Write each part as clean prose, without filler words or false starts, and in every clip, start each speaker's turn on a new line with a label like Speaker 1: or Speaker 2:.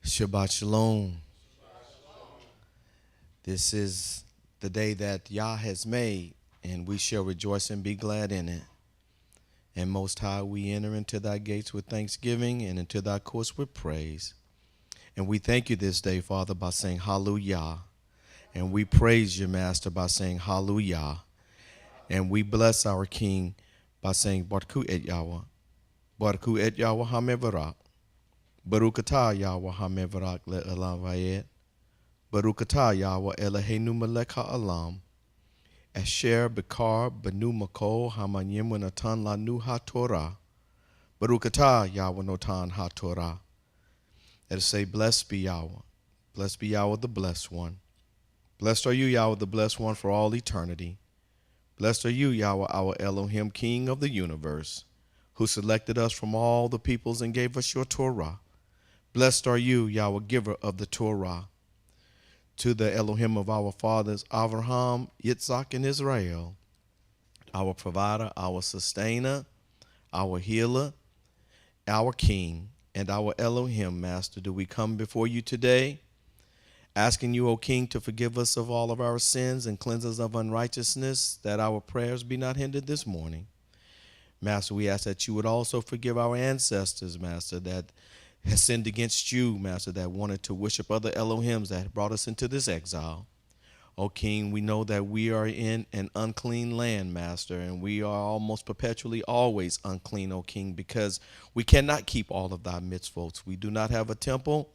Speaker 1: Shabbat Shalom. This is the day that Yah has made, and we shall rejoice and be glad in it. And Most High, we enter into thy gates with thanksgiving and into thy courts with praise. And we thank you this day, Father, by saying hallelujah. And we praise you, Master, by saying hallelujah. And we bless our King by saying Barku et Yahweh. Barku et Yahweh hamevarak. Baruch atah Yahweh hamevarak le elam vayed. Baruch atah Yahweh Eloheinu melech ha'olam. Asher bekar benu makol hamanyim v'natan lanu ha'torah. Baruch atah Yahweh notan ha'torah. Let us say, blessed be Yahweh. Blessed be Yahweh the blessed one. Blessed are you, Yahweh the blessed one, for all eternity. Blessed are you, Yahweh, our Elohim, King of the universe, who selected us from all the peoples and gave us your Torah. Blessed are you, Yahweh, giver of the Torah. To the Elohim of our fathers, Abraham, Yitzhak, and Israel, our provider, our sustainer, our healer, our King, and our Elohim, Master, do we come before you today, asking you, O King, to forgive us of all of our sins and cleanse us of unrighteousness, that our prayers be not hindered this morning. Master, we ask that you would also forgive our ancestors, Master, that has sinned against you, Master, that wanted to worship other Elohims that brought us into this exile. O King, we know that we are in an unclean land, Master, and we are almost perpetually always unclean, O King, because we cannot keep all of thy mitzvot. We do not have a temple,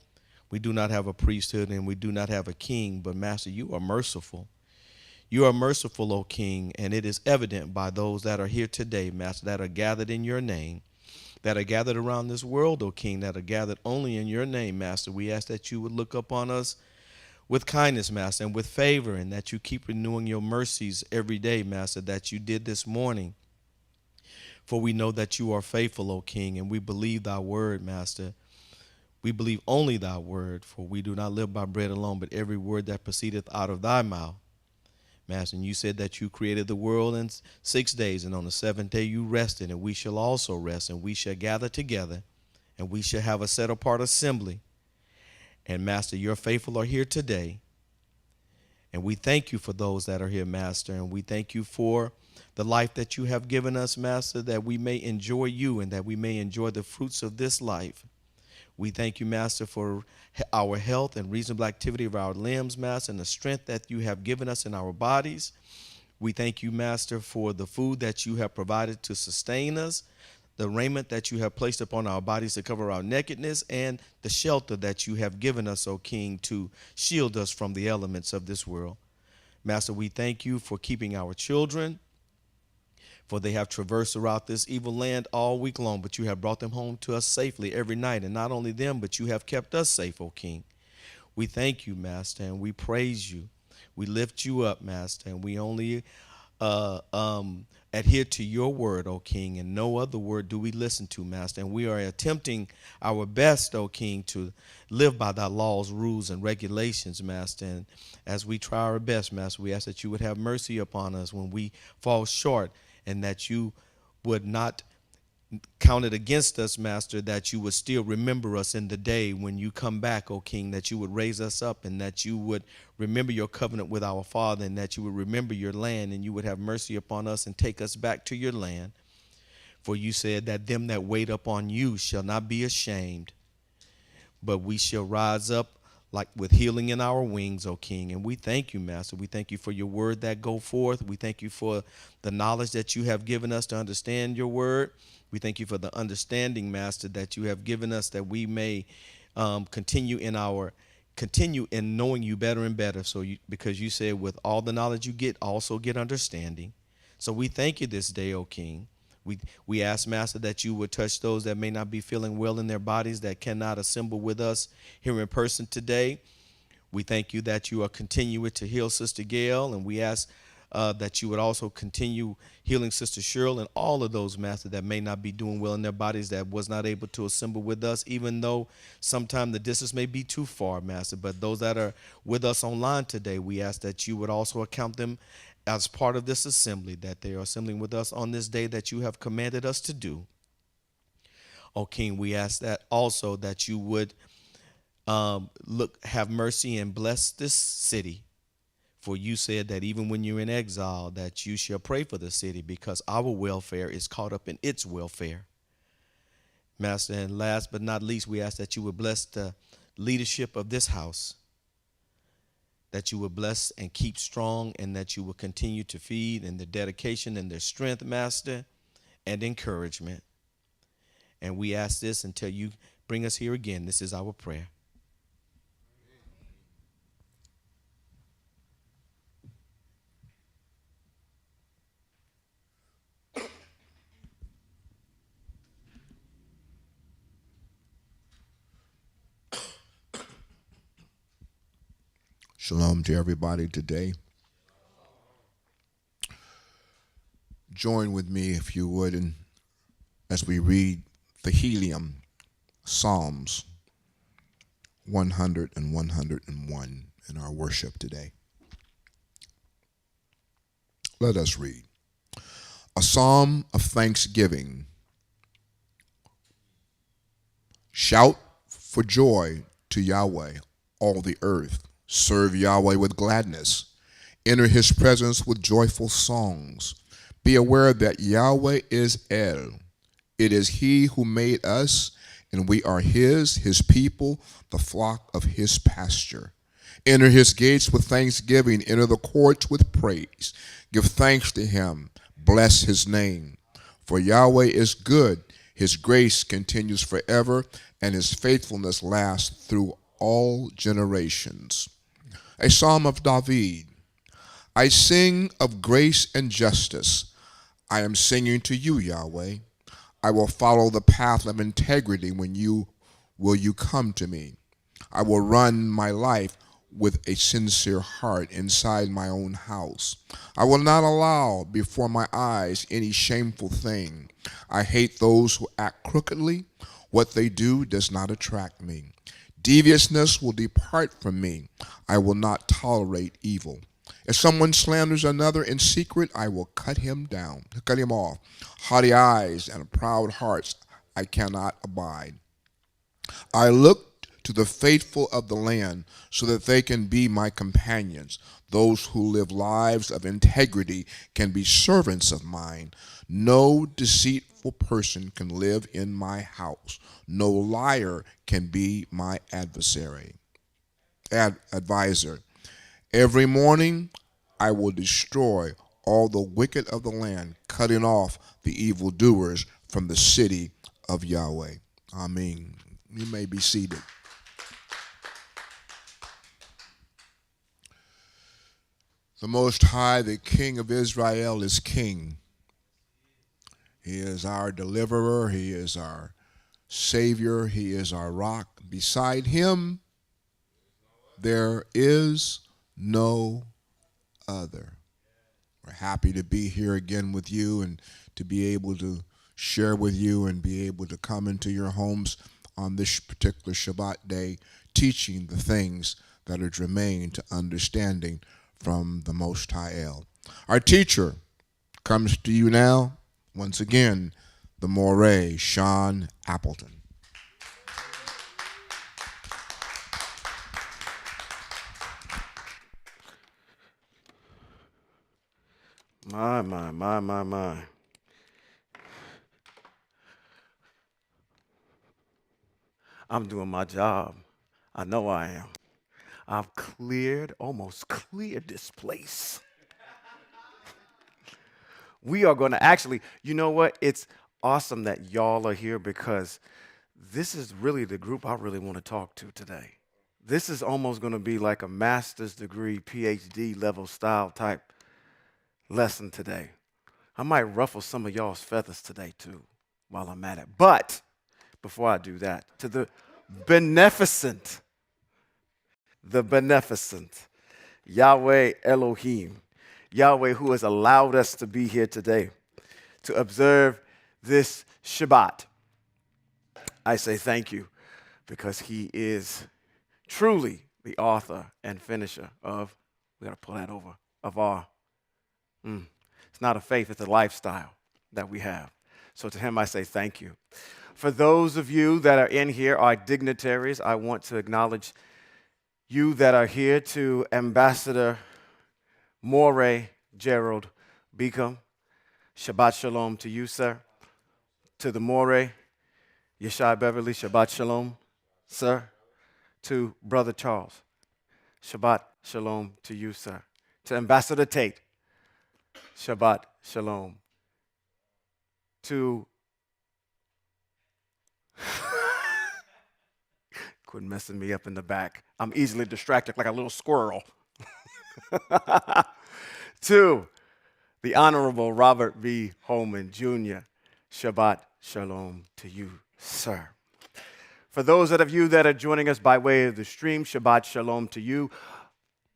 Speaker 1: we do not have a priesthood, and we do not have a king, but Master, you are merciful. You are merciful, O King, and it is evident by those that are here today, Master, that are gathered in your name, that are gathered around this world, O King, that are gathered only in your name, Master. We ask that you would look upon us with kindness, Master, and with favor, and that you keep renewing your mercies every day, Master, that you did this morning. For we know that you are faithful, O King, and we believe thy word, Master. We believe only thy word, for we do not live by bread alone, but every word that proceedeth out of thy mouth. Master, and you said that you created the world in 6 days, and on the seventh day you rested, and we shall also rest, and we shall gather together, and we shall have a set-apart assembly. And Master, your faithful are here today, and we thank you for those that are here, Master, and we thank you for the life that you have given us, Master, that we may enjoy you and that we may enjoy the fruits of this life. We thank you, Master, for our health and reasonable activity of our limbs, Master, and the strength that you have given us in our bodies. We thank you, Master, for the food that you have provided to sustain us, the raiment that you have placed upon our bodies to cover our nakedness, and the shelter that you have given us, O King, to shield us from the elements of this world. Master, we thank you for keeping our children, for they have traversed throughout this evil land all week long, but you have brought them home to us safely every night. And not only them, but you have kept us safe, O King. We thank you, Master, and we praise you. We lift you up, Master, and we only adhere to your word, O King, and no other word do we listen to, Master. And we are attempting our best, O King, to live by thy laws, rules, and regulations, Master. And as we try our best, Master, we ask that you would have mercy upon us when we fall short, and that you would not count it against us, Master, that you would still remember us in the day when you come back, O King, that you would raise us up, and that you would remember your covenant with our Father, and that you would remember your land, and you would have mercy upon us and take us back to your land. For you said that them that wait upon you shall not be ashamed, but we shall rise up like with healing in our wings, O King. And we thank you, Master. We thank you for your word that go forth. We thank you for the knowledge that you have given us to understand your word. We thank you for the understanding, Master, that you have given us, that we may continue in knowing you better and better. So because you said with all the knowledge you get, also get understanding. So we thank you this day, O King. We ask, Master, that you would touch those that may not be feeling well in their bodies, that cannot assemble with us here in person today. We thank you that you are continuing to heal Sister Gail, and we ask that you would also continue healing Sister Cheryl and all of those, Master, that may not be doing well in their bodies, that was not able to assemble with us, even though sometimes the distance may be too far, Master. But those that are with us online today, we ask that you would also account them as part of this assembly, that they are assembling with us on this day that you have commanded us to do. Oh, King, we ask that also that you would have mercy and bless this city. For you said that even when you're in exile, that you shall pray for the city, because our welfare is caught up in its welfare. Master, and last but not least, we ask that you would bless the leadership of this house, that you would bless and keep strong, and that you will continue to feed in their dedication and their strength, Master, and encouragement. And we ask this until you bring us here again. This is our prayer.
Speaker 2: Shalom to everybody today. Join with me, if you would, as we read the Helium, Psalms 100 and 101 in our worship today. Let us read. A psalm of thanksgiving. Shout for joy to Yahweh, all the earth. Serve Yahweh with gladness. Enter his presence with joyful songs. Be aware that Yahweh is El. It is he who made us, and we are his people, the flock of his pasture. Enter his gates with thanksgiving. Enter the courts with praise. Give thanks to him. Bless his name. For Yahweh is good. His grace continues forever, and his faithfulness lasts through all generations. A psalm of David. I sing of grace and justice. I am singing to you, Yahweh. I will follow the path of integrity when you come to me. I will run my life with a sincere heart inside my own house. I will not allow before my eyes any shameful thing. I hate those who act crookedly. What they do does not attract me. Deviousness will depart from me. I will not tolerate evil. If someone slanders another in secret, I will cut him off. Haughty eyes and proud hearts I cannot abide. I look to the faithful of the land so that they can be my companions. Those who live lives of integrity can be servants of mine. No deceitful person can live in my house. No liar can be my advisor. Every morning I will destroy all the wicked of the land, cutting off the evildoers from the city of Yahweh. Amen. You may be seated. The Most High, the King of Israel, is King. He is our deliverer. He is our Savior. He is our rock. Beside him, there is no other. We're happy to be here again with you and to be able to share with you and be able to come into your homes on this particular Shabbat day, teaching the things that are germane to understanding from the Most High El. Our teacher comes to you now, once again, the Moreh, Sean Appleton.
Speaker 1: My. I'm doing my job. I know I am. I've almost cleared this place. We are going to actually, you know what? It's awesome that y'all are here because this is really the group I really want to talk to today. This is almost going to be like a master's degree, PhD level style type lesson today. I might ruffle some of y'all's feathers today too while I'm at it. But before I do that, to the beneficent
Speaker 3: the beneficent, Yahweh Elohim, Yahweh who has allowed us to be here today to observe this Shabbat. I say thank you because he is truly the author and finisher of, we got to pull that over, of our, it's not a faith, it's a lifestyle that we have. So to him I say thank you. For those of you that are in here, our dignitaries, I want to acknowledge you that are here, to Ambassador Moray Gerald Beacom. Shabbat Shalom to you, sir. To the Moray, Yeshai Beverly, Shabbat Shalom, sir. To Brother Charles, Shabbat Shalom to you, sir. To Ambassador Tate, Shabbat Shalom. To quit messing me up in the back. I'm easily distracted like a little squirrel. To the Honorable Robert B. Holman, Jr., Shabbat Shalom to you, sir. For those of you that are joining us by way of the stream, Shabbat Shalom to you.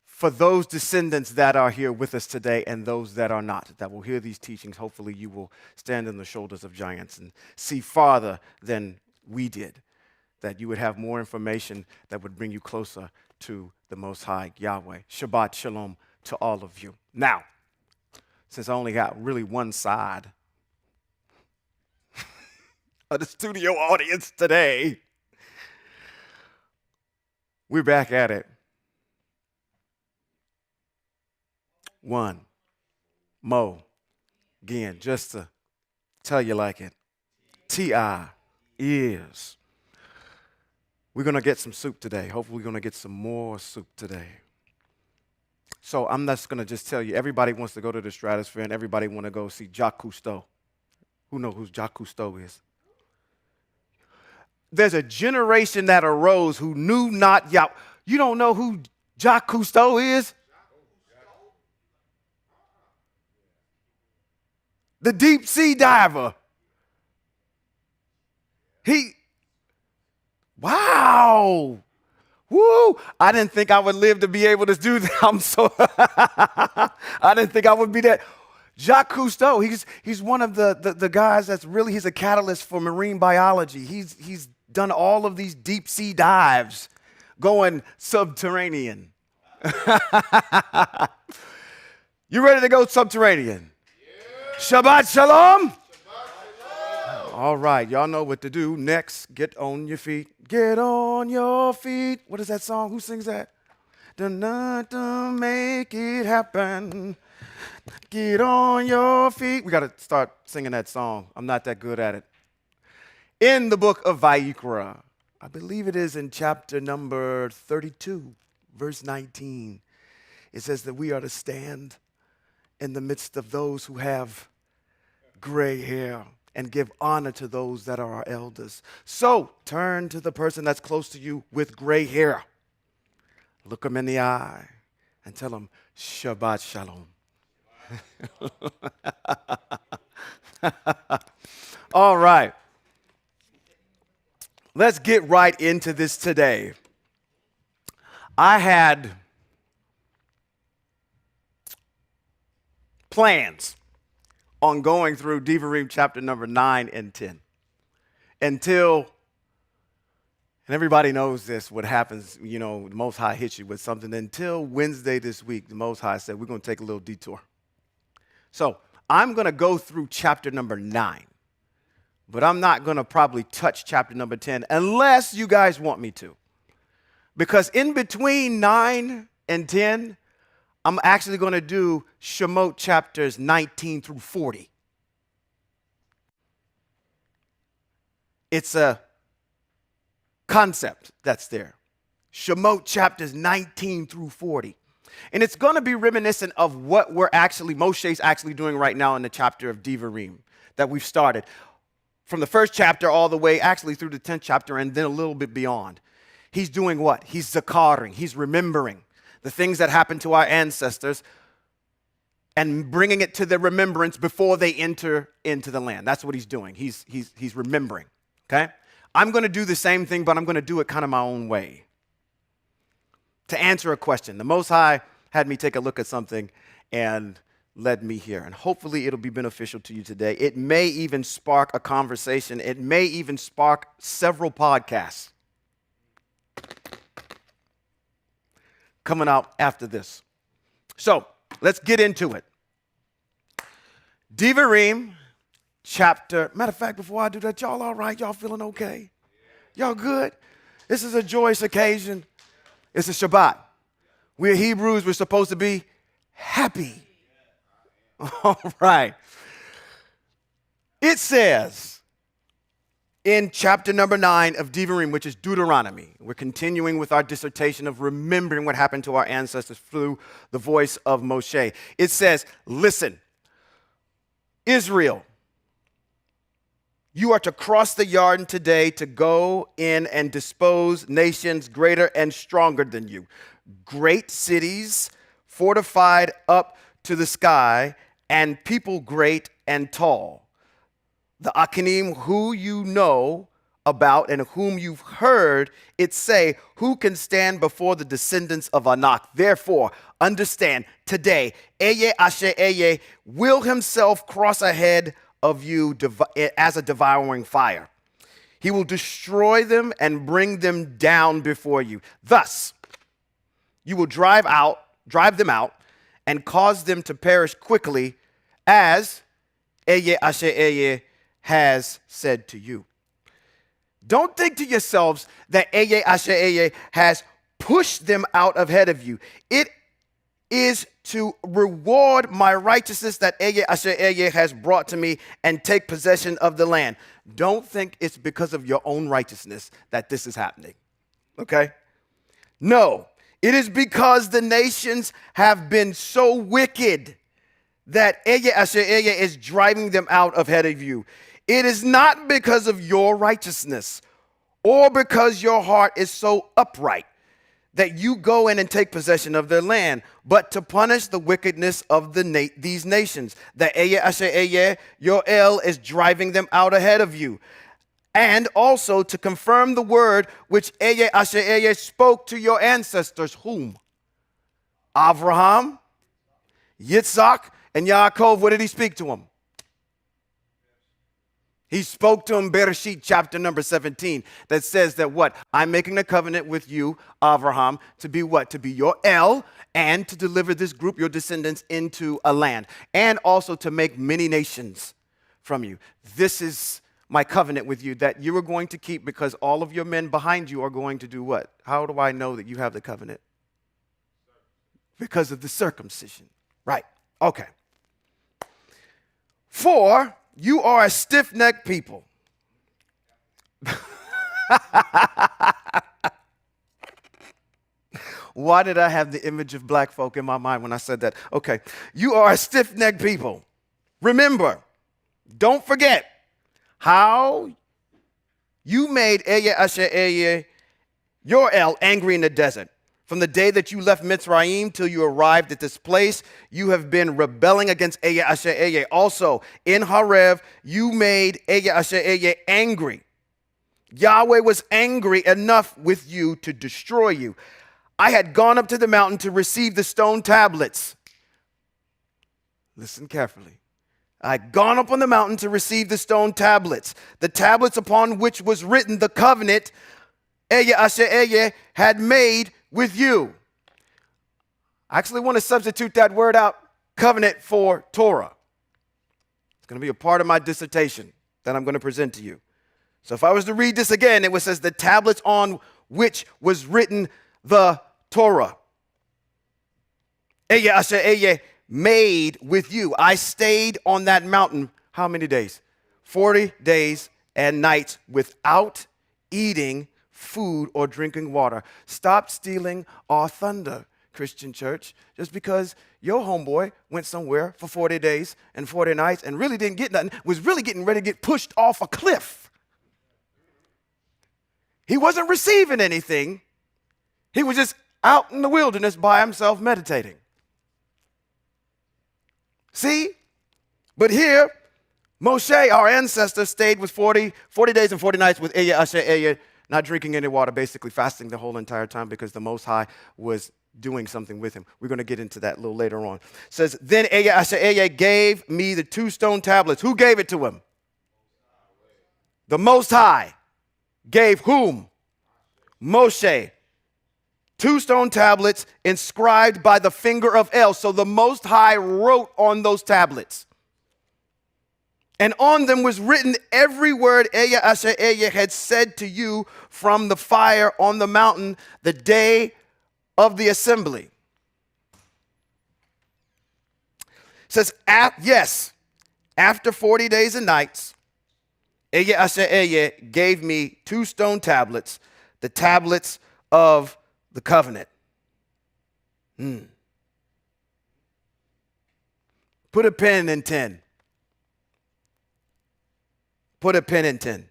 Speaker 3: For those descendants that are here with us today and those that are not, that will hear these teachings, hopefully you will stand on the shoulders of giants and see farther than we did, that you would have more information that would bring you closer to the Most High Yahweh. Shabbat Shalom to all of you. Now, since I only got really one side of the studio audience today, we're back at it. One, Mo, again, just to tell you like it, T.I. is. We're going to get some soup today. Hopefully we're going to get some more soup today. So I'm not going to just tell you, everybody wants to go to the stratosphere and everybody want to go see Jacques Cousteau. Who knows who Jacques Cousteau is? There's a generation that arose who knew not Yahweh. You don't know who Jacques Cousteau is? The deep sea diver. Wow. Woo. I didn't think I would live to be able to do that. I'm so, I didn't think I would be that. Jacques Cousteau, he's one of the guys that's really, he's a catalyst for marine biology. He's done all of these deep sea dives, going subterranean. You ready to go subterranean? Yeah. Shabbat Shalom. All right, y'all know what to do. Next, get on your feet. Get on your feet. What is that song? Who sings that? Dun, make it happen. Get on your feet. We got to start singing that song. I'm not that good at it. In the book of Vayikra, I believe it is in chapter number 32, verse 19, it says that we are to stand in the midst of those who have gray hair and give honor to those that are our elders. So turn to the person that's close to you with gray hair. Look them in the eye and tell them, Shabbat Shalom. All right. Let's get right into this today. I had plans on going through Devarim chapter number 9 and 10 until, and everybody knows this, what happens, you know, the Most High hits you with something. Until Wednesday this week, the Most High said, we're going to take a little detour. So I'm going to go through chapter number 9, but I'm not going to probably touch chapter number 10 unless you guys want me to. Because in between 9 and 10, I'm actually going to do Shemot chapters 19 through 40. It's a concept that's there. Shemot chapters 19 through 40. And it's going to be reminiscent of what Moshe's actually doing right now in the chapter of Devarim that we've started. From the first chapter all the way actually through the 10th chapter and then a little bit beyond. He's doing what? He's zakaring. He's remembering the things that happened to our ancestors and bringing it to their remembrance before they enter into the land. That's what he's doing. He's remembering, okay? I'm going to do the same thing, but I'm going to do it kind of my own way. to answer a question. The Most High had me take a look at something and led me here. And hopefully it'll be beneficial to you today. It may even spark a conversation. It may even spark several podcasts coming out after this. So let's get into it. Devarim chapter. Matter of fact, before I do that, y'all all right? Y'all feeling okay? Y'all good? This is a joyous occasion. It's a Shabbat. We're Hebrews. We're supposed to be happy. All right. It says in chapter number 9 of Devarim, which is Deuteronomy, we're continuing with our dissertation of remembering what happened to our ancestors through the voice of Moshe. It says, listen, Israel, you are to cross the Jordan today to go in and dispose nations greater and stronger than you. Great cities fortified up to the sky, and people great and tall. The Achanim, who you know about and whom you've heard it say, who can stand before the descendants of Anak? Therefore, understand today, Eye Asher Eye will himself cross ahead of you as a devouring fire. He will destroy them and bring them down before you. Thus, you will drive them out, and cause them to perish quickly, as Eye Asher Eye has said to you. Don't think to yourselves that Eye Asher Eye has pushed them out ahead of you. It is to reward my righteousness that Eye Asher Eye has brought to me and take possession of the land. Don't think it's because of your own righteousness that this is happening. Okay? No. It is because the nations have been so wicked that Eye Asher Eye is driving them out ahead of you. It is not because of your righteousness or because your heart is so upright that you go in and take possession of their land, but to punish the wickedness of these nations. That Eye Asher Eye, your El, is driving them out ahead of you. And also to confirm the word which Eye Asher Eye spoke to your ancestors, whom? Abraham, Yitzhak, and Yaakov. What did he speak to them? He spoke to him, Bereshit, chapter number 17, that says that what? I'm making a covenant with you, Abraham, to be what? To be your El, and to deliver this group, your descendants, into a land. And also to make many nations from you. This is my covenant with you that you are going to keep, because all of your men behind you are going to do what? How do I know that you have the covenant? Because of the circumcision. Right. Okay. For you are a stiff-necked people. Why did I have the image of black folk in my mind when I said that? Okay. You are a stiff-necked people. Remember, don't forget how you made Eye Asher Eye, your El, angry in the desert. From the day that you left Mitzrayim till you arrived at this place, you have been rebelling against Eye Asher Eye. Also, in Horeb, you made Eye Asher Eye angry. Yahweh was angry enough with you to destroy you. I had gone up to the mountain to receive the stone tablets. Listen carefully. I had gone up on the mountain to receive the stone tablets, the tablets upon which was written the covenant Eye Asher Eye had made with you. I actually want to substitute that word out, covenant, for Torah. It's going to be a part of my dissertation that I'm going to present to you. So if I was to read this again, it says the tablets on which was written the Torah. Eye Asher Eye made with you. I stayed on that mountain, how many days? 40 days and nights without eating food or drinking water. Stop stealing our thunder, Christian church, just because your homeboy went somewhere for 40 days and 40 nights and really didn't get nothing, was really getting ready to get pushed off a cliff. He wasn't receiving anything. He was just out in the wilderness by himself meditating. See? But here, Moshe, our ancestor, stayed with 40 days and 40 nights with Eye Asher Eye, not drinking any water, basically fasting the whole entire time because the Most High was doing something with him. We're going to get into that a little later on. It says, then YHWH gave me the 2 stone tablets. Who gave it to him? The Most High gave whom? Moshe. 2 stone tablets inscribed by the finger of El. So the Most High wrote on those tablets. And on them was written every word YHWH had said to you from the fire on the mountain the day of the assembly. It says, yes, after 40 days and nights, YHWH gave me 2 stone tablets, the tablets of the covenant. Put a pin in 10. Put a pin in 10.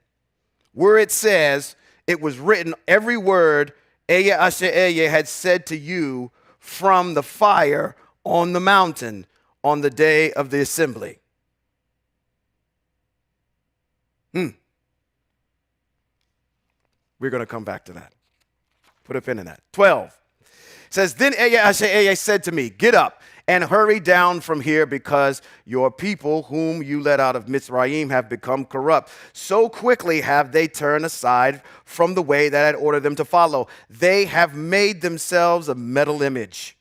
Speaker 3: Where it says, it was written, every word YHWH had said to you from the fire on the mountain on the day of the assembly. We're going to come back to that. Put a pin in that. 12. It says, then YHWH said to me, get up and hurry down from here because your people whom you led out of Mitzrayim have become corrupt. So quickly have they turned aside from the way that I had ordered them to follow. They have made themselves a metal image.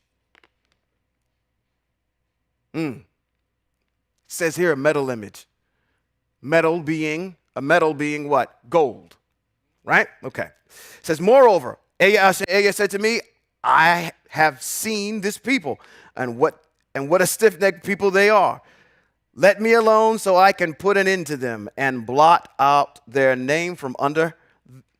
Speaker 3: It says here a metal image. A metal being what? Gold. Right? Okay. It says, moreover, YHWH said to me, I have seen this people and what a stiff-necked people they are. Let me alone so I can put an end to them and blot out their name from under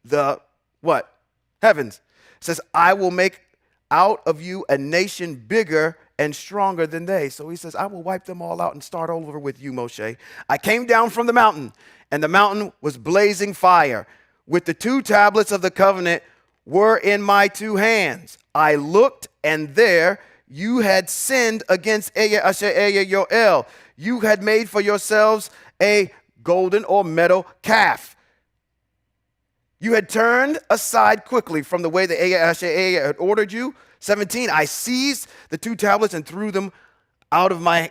Speaker 3: the what? Heavens. It says, I will make out of you a nation bigger and stronger than they. So he says, I will wipe them all out and start over with you, Moshe. I came down from the mountain, and the mountain was blazing fire. With the 2 tablets of the covenant were in my 2 hands. I looked, and there you had sinned against YHWH your El. You had made for yourselves a golden or metal calf. You had turned aside quickly from the way that YHWH had ordered you. 17, I seized the 2 tablets and threw them out of my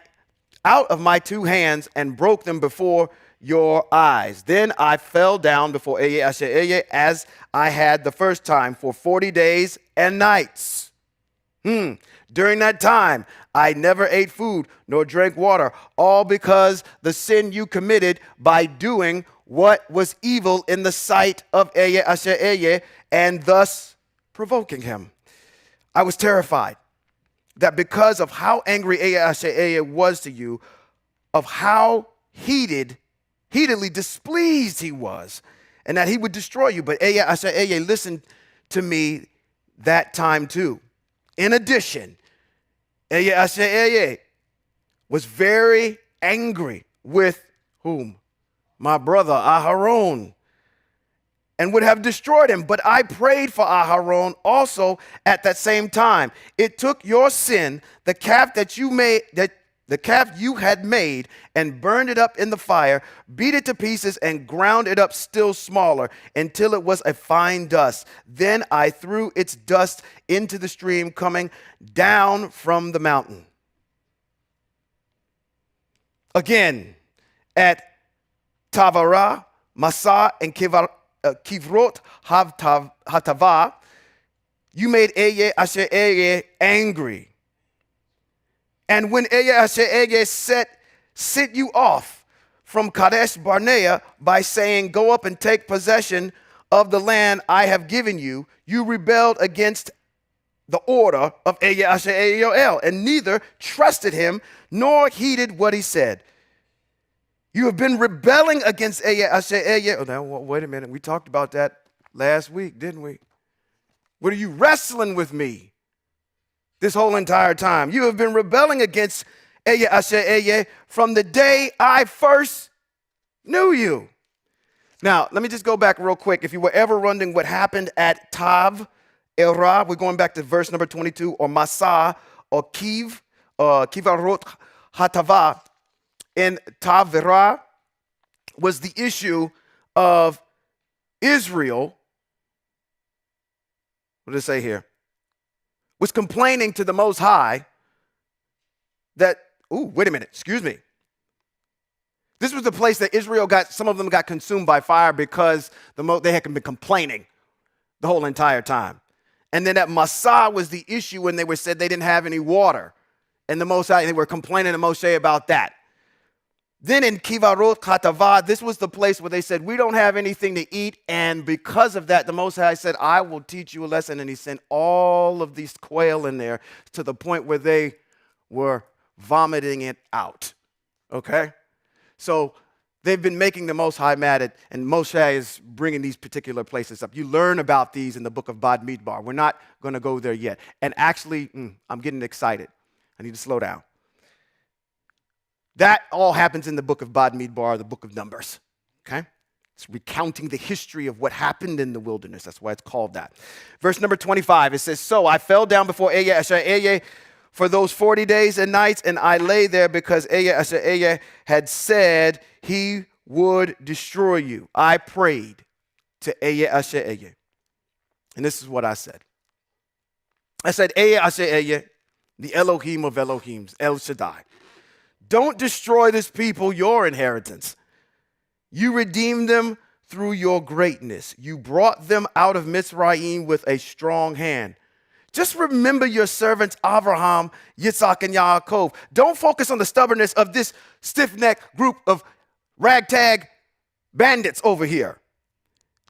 Speaker 3: 2 hands and broke them before your eyes. Then I fell down before YHWH as I had the first time for 40 days and nights. During that time, I never ate food nor drank water, all because the sin you committed by doing what was evil in the sight of YHWH and thus provoking him. I was terrified that because of how angry YHWH was to you, of how heatedly displeased he was, and that he would destroy you. But YHWH listened to me that time too. In addition, YHWH was very angry with whom? My brother Aharon, and would have destroyed him. But I prayed for Aharon also at that same time. It took your sin, the calf that you made, the calf you had made, and burned it up in the fire, beat it to pieces, and ground it up still smaller until it was a fine dust. Then I threw its dust into the stream coming down from the mountain. Again, at Tavarah, Massah, and Kivrot Hatava, you made YHWH angry. And when YHWH sent you off from Kadesh Barnea by saying, go up and take possession of the land I have given you, you rebelled against the order of YHWH and neither trusted him nor heeded what he said. You have been rebelling against YHWH. Oh, now, wait a minute. We talked about that last week, didn't we? What are you wrestling with me this whole entire time? You have been rebelling against YHWH from the day I first knew you. Now, let me just go back real quick. If you were ever wondering what happened at Tav Erah, we're going back to verse number 22, or Massah, or Kivarot Hatava. In Taverah was the issue of Israel what does it say here? Was complaining to the Most High that, wait a minute, excuse me. This was the place that Israel some of them got consumed by fire because they had been complaining the whole entire time. And then at Massah was the issue when they said they didn't have any water. And the Most High, they were complaining to Moshe about that. Then in Kivarot Katava, this was the place where they said, we don't have anything to eat. And because of that, the Most High said, I will teach you a lesson. And he sent all of these quail in there to the point where they were vomiting it out. Okay? So they've been making the Most High mad, and Moshe is bringing these particular places up. You learn about these in the book of Bad Midbar. We're not going to go there yet. And actually, I'm getting excited. I need to slow down. That all happens in the book of Bad Midbar, the book of Numbers. Okay? It's recounting the history of what happened in the wilderness. That's why it's called that. Verse number 25, it says, so I fell down before YHWH for those 40 days and nights, and I lay there because YHWH had said he would destroy you. I prayed to YHWH. And this is what I said. I said, YHWH, the Elohim of Elohims, El Shaddai, don't destroy this people, your inheritance. You redeemed them through your greatness. You brought them out of Mitzrayim with a strong hand. Just remember your servants Abraham, Yitzhak, and Yaakov. Don't focus on the stubbornness of this stiff-necked group of ragtag bandits over here.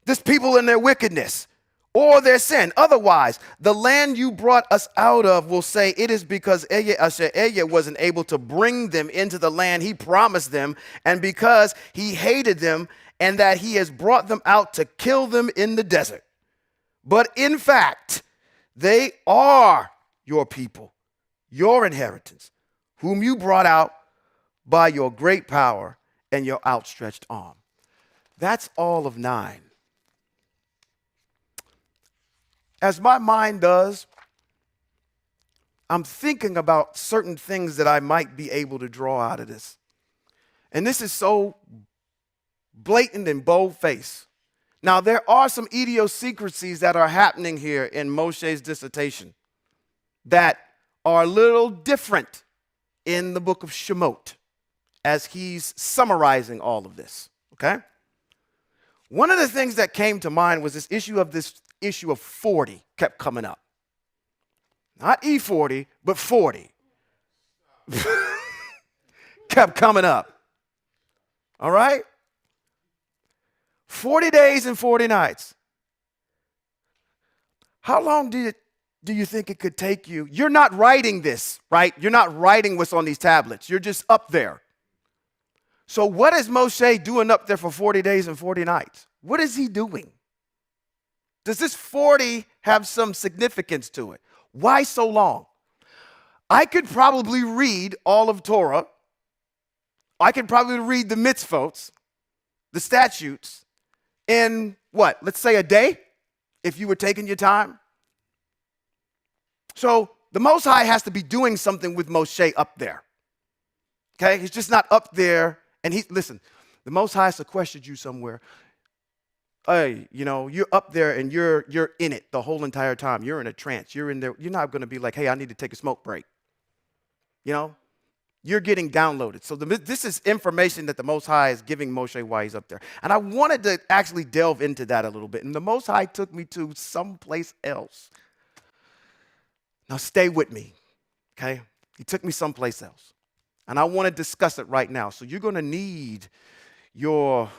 Speaker 3: This people in their wickedness or their sin. Otherwise, the land you brought us out of will say it is because YHWH wasn't able to bring them into the land he promised them, and because he hated them, and that he has brought them out to kill them in the desert. But in fact, they are your people, your inheritance, whom you brought out by your great power and your outstretched arm. That's all of 9. As my mind does, I'm thinking about certain things that I might be able to draw out of this. And this is so blatant and bold-faced. Now, there are some idiosyncrasies that are happening here in Moshe's dissertation that are a little different in the book of Shemot as he's summarizing all of this, okay? One of the things that came to mind was this issue of 40 kept coming up. Not E40, but 40. Kept coming up. All right? 40 days and 40 nights. How long do you think it could take you? You're not writing this, right? You're not writing what's on these tablets. You're just up there. So what is Moshe doing up there for 40 days and 40 nights? What is he doing? Does this 40 have some significance to it? Why so long? I could probably read all of Torah. I could probably read the mitzvot, the statutes, in what? Let's say a day, if you were taking your time. So the Most High has to be doing something with Moshe up there. Okay? He's just not up there. And listen, the Most High sequestered you somewhere. Hey, you're up there and you're in it the whole entire time. You're in a trance. You're in there. You're not going to be like, hey, I need to take a smoke break. You're getting downloaded. So this is information that the Most High is giving Moshe while he's up there. And I wanted to actually delve into that a little bit. And the Most High took me to someplace else. Now stay with me, okay? He took me someplace else. And I want to discuss it right now. So you're going to need your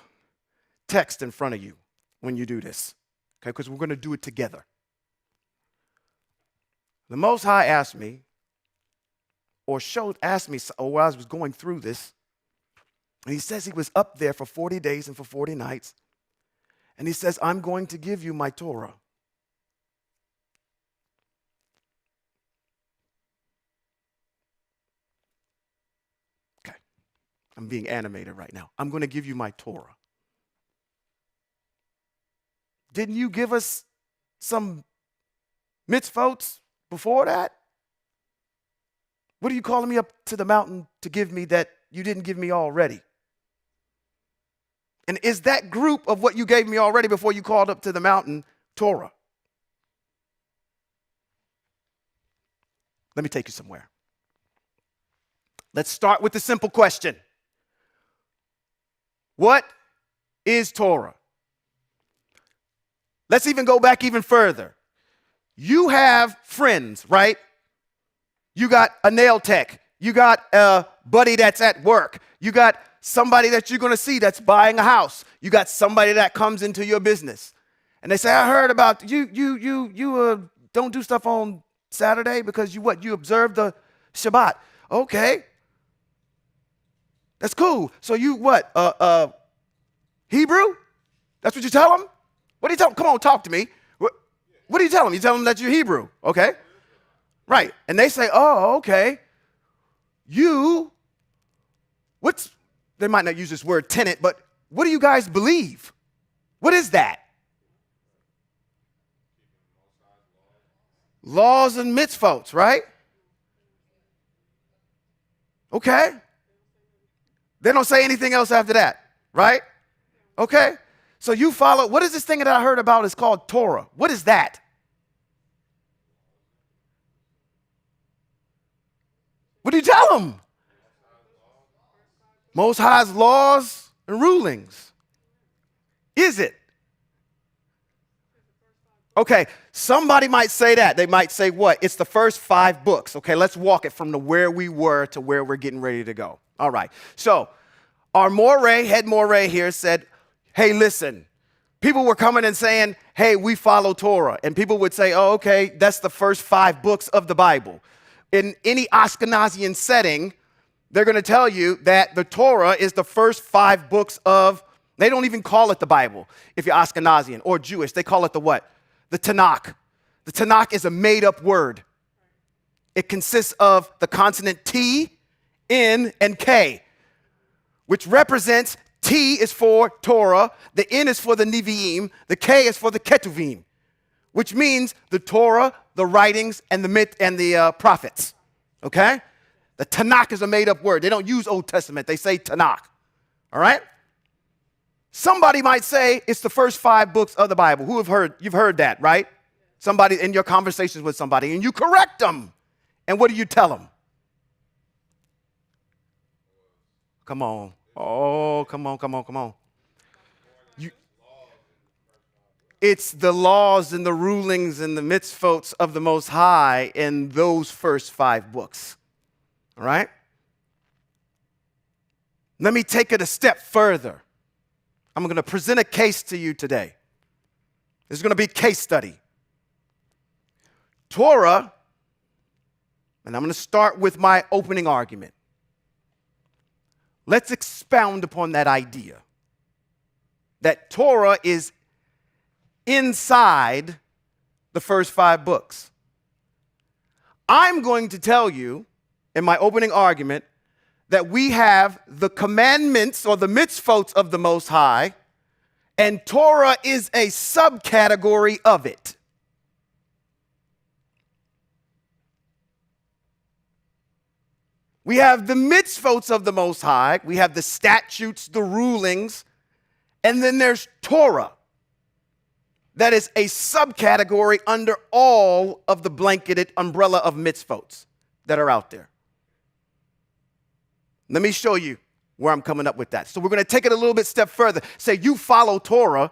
Speaker 3: text in front of you when you do this, okay? Because we're going to do it together. The Most High asked me, or asked me, or while I was going through this, and he says he was up there for 40 days and for 40 nights, and he says, I'm going to give you my Torah. Okay, I'm being animated right now. I'm going to give you my Torah. Didn't you give us some mitzvot before that? What are you calling me up to the mountain to give me that you didn't give me already? And is that group of what you gave me already before you called up to the mountain Torah? Let me take you somewhere. Let's start with the simple question. What is Torah? Let's even go back even further. You have friends, right? You got a nail tech. You got a buddy that's at work. You got somebody that you're going to see that's buying a house. You got somebody that comes into your business. And they say, I heard about you don't do stuff on Saturday because you observe the Shabbat. Okay. That's cool. So you what? Hebrew? That's what you tell them? What do you tell them? Come on, talk to me. What do you tell them? You tell them that you're Hebrew. Okay. Right. And they say, oh, okay. They might not use this word tenet, but what do you guys believe? What is that? Laws and mitzvot, right? Okay. They don't say anything else after that, right? Okay. So you follow, what is this thing that I heard about? It's called Torah. What is that? What do you tell them? Most High's laws and rulings. Is it? Okay, somebody might say that. They might say what? It's the first 5 books. Okay, let's walk it from where we were to where we're getting ready to go. All right, so our head Moray here said, hey, listen, people were coming and saying, hey, we follow Torah. And people would say, oh, okay, that's the first 5 books of the Bible. In any Ashkenazian setting, they're going to tell you that the Torah is the first 5 books of, they don't even call it the Bible if you're Ashkenazian or Jewish. They call it the what? The Tanakh. The Tanakh is a made-up word. It consists of the consonant T, N, and K, which represents T is for Torah, the N is for the Nevi'im, the K is for the Ketuvim, which means the Torah, the writings, and the prophets. Okay? The Tanakh is a made-up word. They don't use Old Testament. They say Tanakh. All right? Somebody might say it's the first 5 books of the Bible. You've heard that, right? Somebody in your conversations with somebody, and you correct them. And what do you tell them? Come on. Oh, come on. It's the laws and the rulings and the mitzvot of the Most High in those first 5 books. All right? Let me take it a step further. I'm going to present a case to you today. This is going to be a case study. Torah, and I'm going to start with my opening argument. Let's expound upon that idea that Torah is inside the first 5 books. I'm going to tell you in my opening argument that we have the commandments or the mitzvot of the Most High, and Torah is a subcategory of it. We have the mitzvot of the Most High, we have the statutes, the rulings, and then there's Torah. That is a subcategory under all of the blanketed umbrella of mitzvot that are out there. Let me show you where I'm coming up with that. So we're going to take it a little bit step further. Say you follow Torah.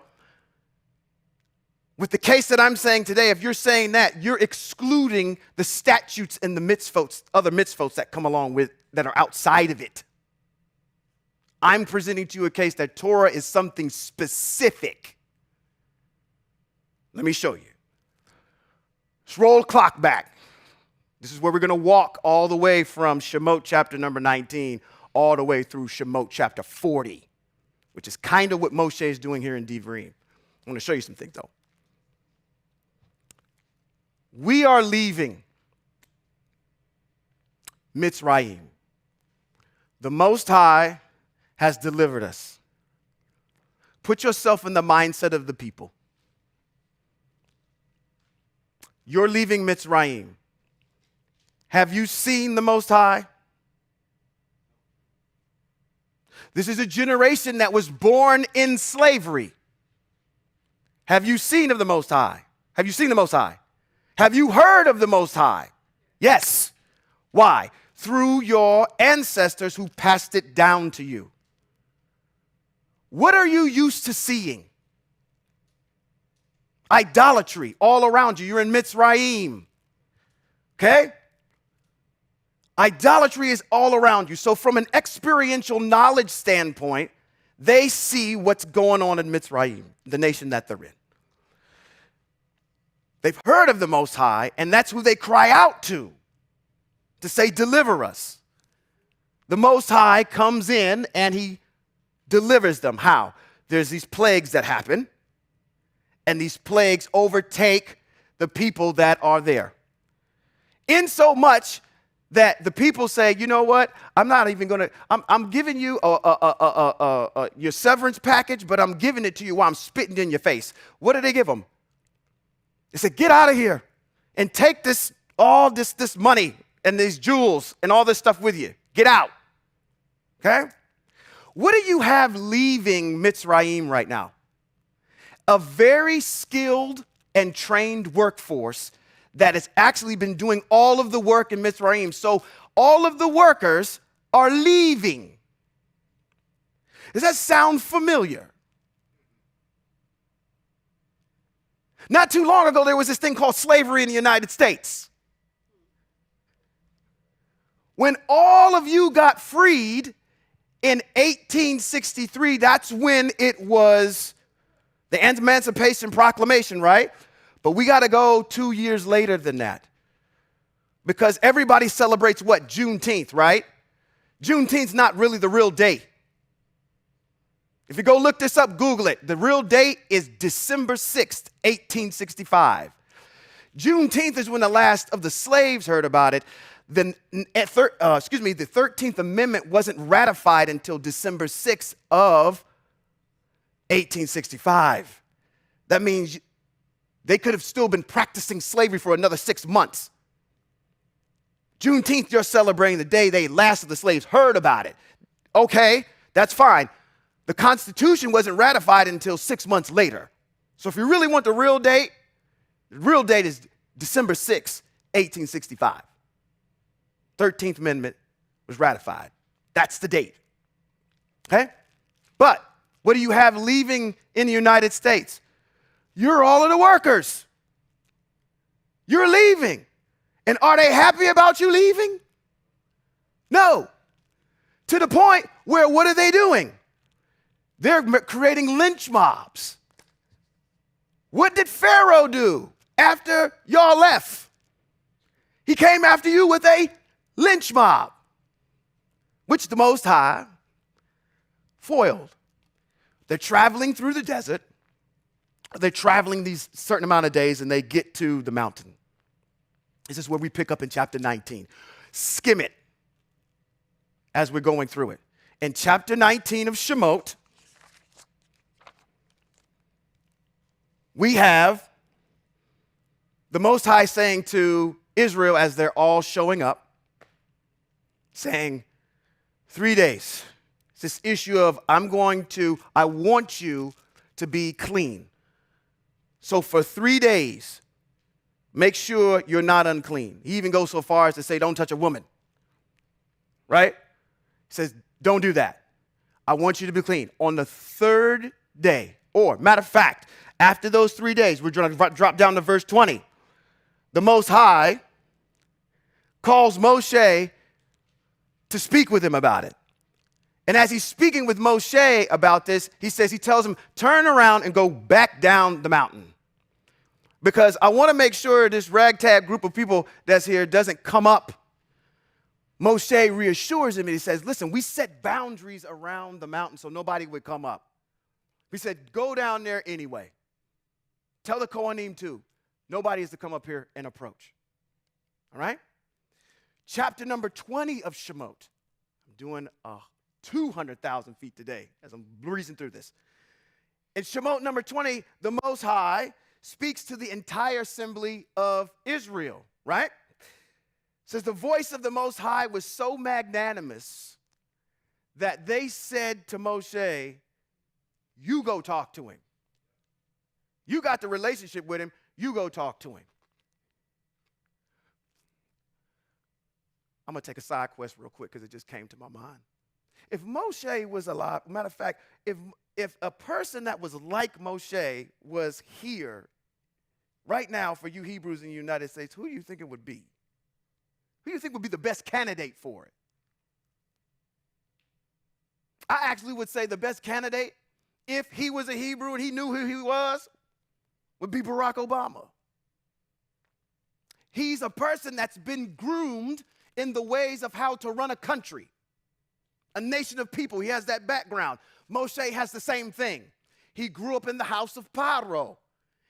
Speaker 3: With the case that I'm saying today, if you're saying that, you're excluding the statutes and the mitzvot, other mitzvot that come along with, that are outside of it. I'm presenting to you a case that Torah is something specific. Let me show you. Let's roll clock back. This is where we're going to walk all the way from Shemot chapter number 19 all the way through Shemot chapter 40, which is kind of what Moshe is doing here in Devarim. I'm going to show you some things, though. We are leaving Mitzrayim. The Most High has delivered us. Put yourself in the mindset of the people. You're leaving Mitzrayim. Have you seen the Most High? This is a generation that was born in slavery. Have you seen of the Most High? Have you seen the Most High? Have you heard of the Most High? Yes. Why? Through your ancestors who passed it down to you. What are you used to seeing? Idolatry all around you. You're in Mitzrayim. Okay? Idolatry is all around you. So from an experiential knowledge standpoint, they see what's going on in Mitzrayim, the nation that they're in. They've heard of the Most High, and that's who they cry out to say, deliver us. The Most High comes in and he delivers them. How? There's these plagues that happen, and these plagues overtake the people that are there. In so much that the people say, you know what? I'm not even going to, I'm giving you your severance package, but I'm giving it to you while I'm spitting in your face. What do they give them? They said, get out of here and take all this money and these jewels and all this stuff with you. Get out. Okay? What do you have leaving Mitzrayim right now? A very skilled and trained workforce that has actually been doing all of the work in Mitzrayim. So all of the workers are leaving. Does that sound familiar? Not too long ago, there was this thing called slavery in the United States. When all of you got freed in 1863, that's when it was the Emancipation Proclamation, right? But we got to go 2 years later than that. Because everybody celebrates what? Juneteenth, right? Juneteenth's not really the real date. If you go look this up, Google it. The real date is December 6th, 1865. Juneteenth is when the last of the slaves heard about it. The 13th Amendment wasn't ratified until December 6th of 1865. That means they could have still been practicing slavery for another 6 months. Juneteenth, you're celebrating the day they last of the slaves heard about it. Okay, that's fine. The Constitution wasn't ratified until 6 months later. So if you really want the real date is December 6, 1865. 13th Amendment was ratified. That's the date. Okay? But what do you have leaving in the United States? You're all of the workers. You're leaving. And are they happy about you leaving? No. To the point where what are they doing? They're creating lynch mobs. What did Pharaoh do after y'all left? He came after you with a lynch mob, which the Most High foiled. They're traveling through the desert. They're traveling these certain amount of days, and they get to the mountain. This is where we pick up in chapter 19. Skim it as we're going through it. In chapter 19 of Shemot, we have the Most High saying to Israel as they're all showing up, saying, 3 days. It's this issue of I want you to be clean. So for 3 days, make sure you're not unclean. He even goes so far as to say, don't touch a woman. Right? He says, don't do that. I want you to be clean. On the third day, or matter of fact, after those 3 days, we're going to drop down to verse 20. The Most High calls Moshe to speak with him about it. And as he's speaking with Moshe about this, he tells him, turn around and go back down the mountain. Because I want to make sure this ragtag group of people that's here doesn't come up. Moshe reassures him and he says, listen, we set boundaries around the mountain so nobody would come up. He said, go down there anyway. Tell the Kohanim too. Nobody is to come up here and approach. All right? Chapter number 20 of Shemot. I'm doing 200,000 feet today as I'm breezing through this. In Shemot number 20, the Most High speaks to the entire assembly of Israel, right? It says the voice of the Most High was so magnanimous that they said to Moshe, you go talk to him. You got the relationship with him, you go talk to him. I'm going to take a side quest real quick because it just came to my mind. If Moshe was alive, matter of fact, if a person that was like Moshe was here right now for you Hebrews in the United States, who do you think it would be? Who do you think would be the best candidate for it? I actually would say the best candidate, if he was a Hebrew and he knew who he was, would be Barack Obama. He's a person that's been groomed in the ways of how to run a country, a nation of people. He has that background. Moshe has the same thing. He grew up in the house of Paro.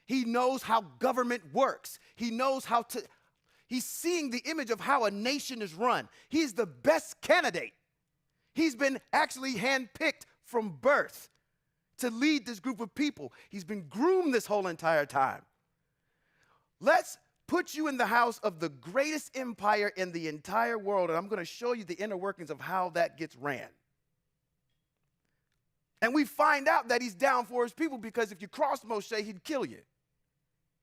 Speaker 3: He knows how government works. He knows how to, he's seeing the image of how a nation is run. He's the best candidate. He's been actually handpicked from birth to lead this group of people. He's been groomed this whole entire time. Let's put you in the house of the greatest empire in the entire world, and I'm going to show you the inner workings of how that gets ran. And we find out that he's down for his people because if you crossed Moshe, he'd kill you.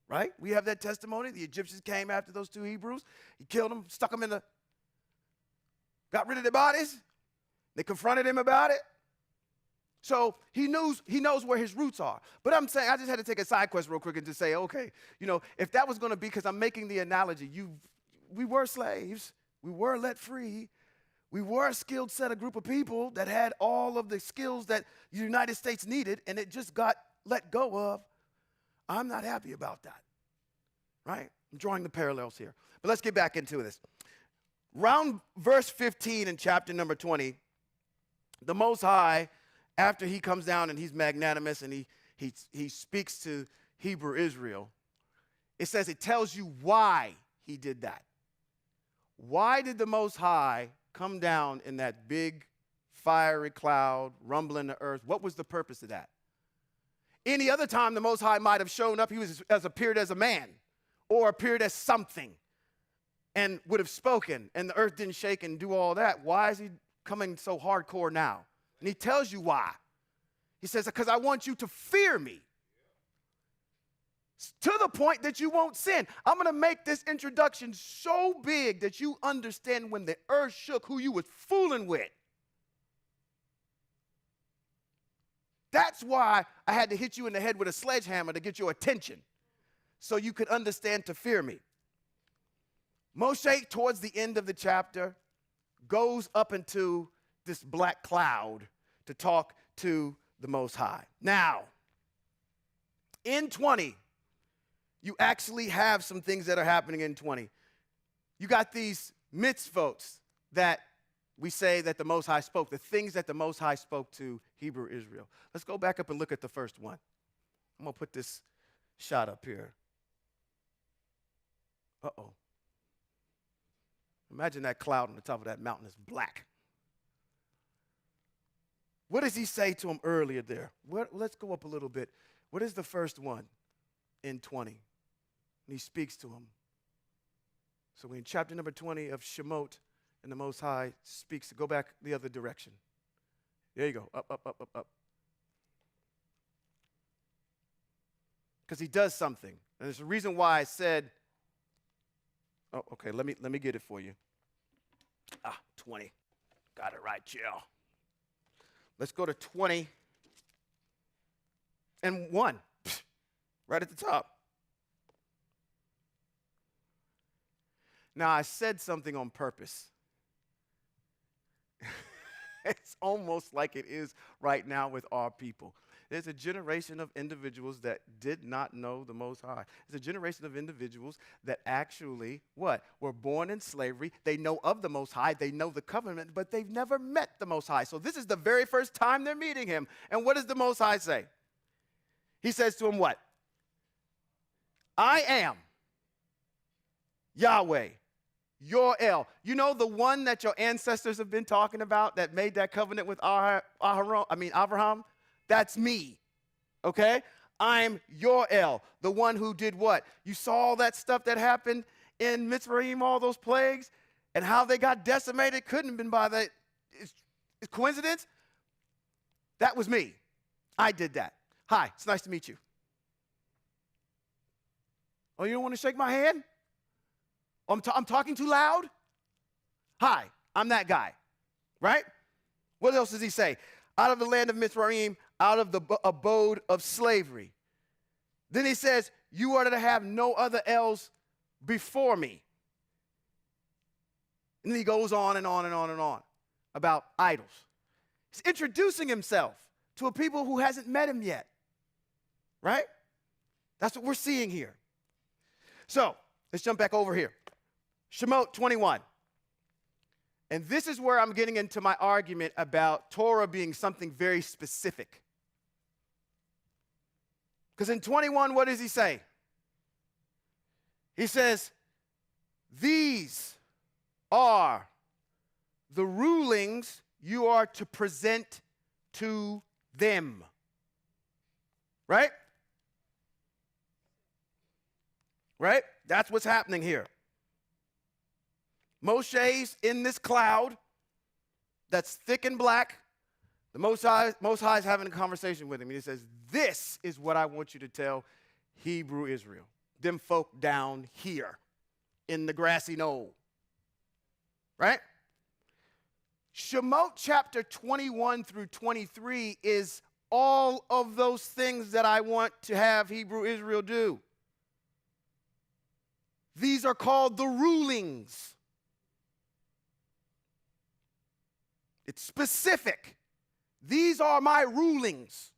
Speaker 3: Right? We have that testimony. The Egyptians came after those two Hebrews. He killed them, stuck them got rid of their bodies. They confronted him about it. So he knows where his roots are. But I'm saying, I just had to take a side quest real quick and just say, okay, if that was going to be, because I'm making the analogy, we were slaves, we were let free, we were a skilled set of group of people that had all of the skills that the United States needed, and it just got let go of. I'm not happy about that, right? I'm drawing the parallels here. But let's get back into this. Around verse 15 in chapter number 20, the Most High, after he comes down and he's magnanimous and he speaks to Hebrew Israel, it tells you why he did that. Why did the Most High come down in that big fiery cloud, rumbling the earth? What was the purpose of that? Any other time the Most High might have shown up, he appeared as a man or appeared as something and would have spoken and the earth didn't shake and do all that. Why is he coming so hardcore now? And he tells you why. He says, because I want you to fear me to the point that you won't sin. I'm going to make this introduction so big that you understand when the earth shook who you was fooling with. That's why I had to hit you in the head with a sledgehammer to get your attention so you could understand to fear me. Moshe, towards the end of the chapter, goes up into this black cloud to talk to the Most High. Now, in 20, you actually have some things that are happening in 20. You got these mitzvot that we say that the Most High spoke, the things that the Most High spoke to Hebrew Israel. Let's go back up and look at the first one. I'm going to put this shot up here. Uh-oh. Imagine that cloud on the top of that mountain is black. What does he say to him earlier there? Let's go up a little bit. What is the first one in 20? And he speaks to him. So in chapter number 20 of Shemot, and the Most High speaks, go back the other direction. There you go, up. Because he does something. And there's a reason why I said, oh, okay, let me get it for you. 20. Got it right, Jill. Let's go to 20 and 1, right at the top. Now, I said something on purpose. It's almost like it is right now with our people. There's a generation of individuals that did not know the Most High. There's a generation of individuals that actually, were born in slavery. They know of the Most High. They know the covenant, but they've never met the Most High. So this is the very first time they're meeting him. And what does the Most High say? He says to him what? I am Yahweh, your El. You know the one that your ancestors have been talking about that made that covenant with Abraham? That's me, okay? I'm your El, the one who did what? You saw all that stuff that happened in Mitzrayim, all those plagues, and how they got decimated? Couldn't have been by that. It's coincidence? That was me. I did that. Hi, it's nice to meet you. Oh, you don't want to shake my hand? I'm talking too loud? High. I'm that guy. Right? What else does he say? Out of the land of Mizraim, out of the abode of slavery. Then he says, you are to have no other else before me. And then he goes on and on and on and on about idols. He's introducing himself to a people who hasn't met him yet. Right? That's what we're seeing here. So let's jump back over here. Shemot 21. And this is where I'm getting into my argument about Torah being something very specific. Because in 21, what does he say? He says, these are the rulings you are to present to them. Right? Right? That's what's happening here. Moshe's in this cloud that's thick and black. The Most High is having a conversation with him. And he says, this is what I want you to tell Hebrew Israel. Them folk down here in the grassy knoll. Right? Shemot chapter 21 through 23 is all of those things that I want to have Hebrew Israel do. These are called the rulings. It's specific. These are my rulings.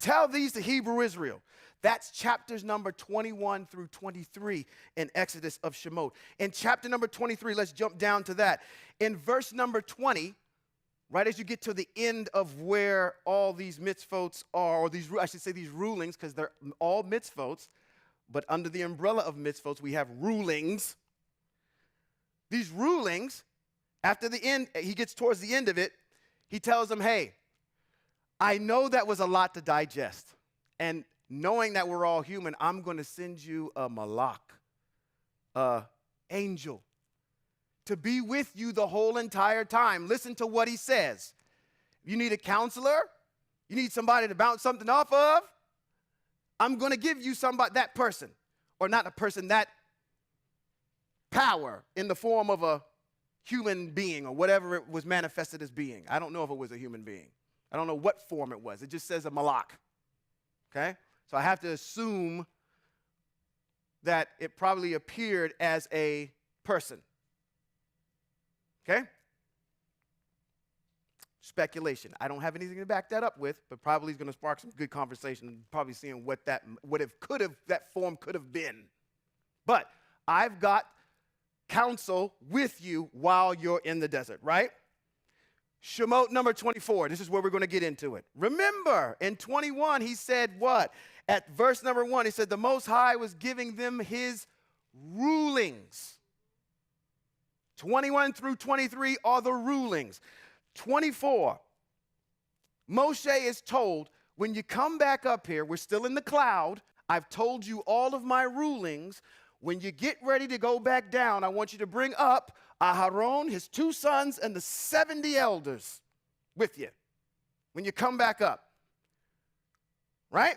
Speaker 3: Tell these to Hebrew Israel. That's chapters number 21 through 23 in Exodus of Shemot. In chapter number 23, let's jump down to that. In verse number 20, right as you get to the end of where all these mitzvot are, or these, I should say these rulings, because they're all mitzvot, but under the umbrella of mitzvot, we have rulings. These rulings, after the end, he gets towards the end of it, he tells them, hey, I know that was a lot to digest. And knowing that we're all human, I'm going to send you a malach, angel, to be with you the whole entire time. Listen to what he says. You need a counselor? You need somebody to bounce something off of? I'm going to give you somebody, that person, or not a person, that power in the form of a human being or whatever it was manifested as being. I don't know if it was a human being. I don't know what form it was. It just says a malach. Okay? So I have to assume that it probably appeared as a person. Okay? Speculation. I don't have anything to back that up with, but probably is going to spark some good conversation and probably seeing what that form could have been. But I've got counsel with you while you're in the desert, right? Shemot number 24. This is where we're going to get into it. Remember, in 21, he said what? At verse number 1, he said the Most High was giving them his rulings. 21 through 23 are the rulings. 24, Moshe is told, when you come back up here, we're still in the cloud. I've told you all of my rulings. When you get ready to go back down, I want you to bring up Aharon, his 2 sons, and the 70 elders with you when you come back up. Right?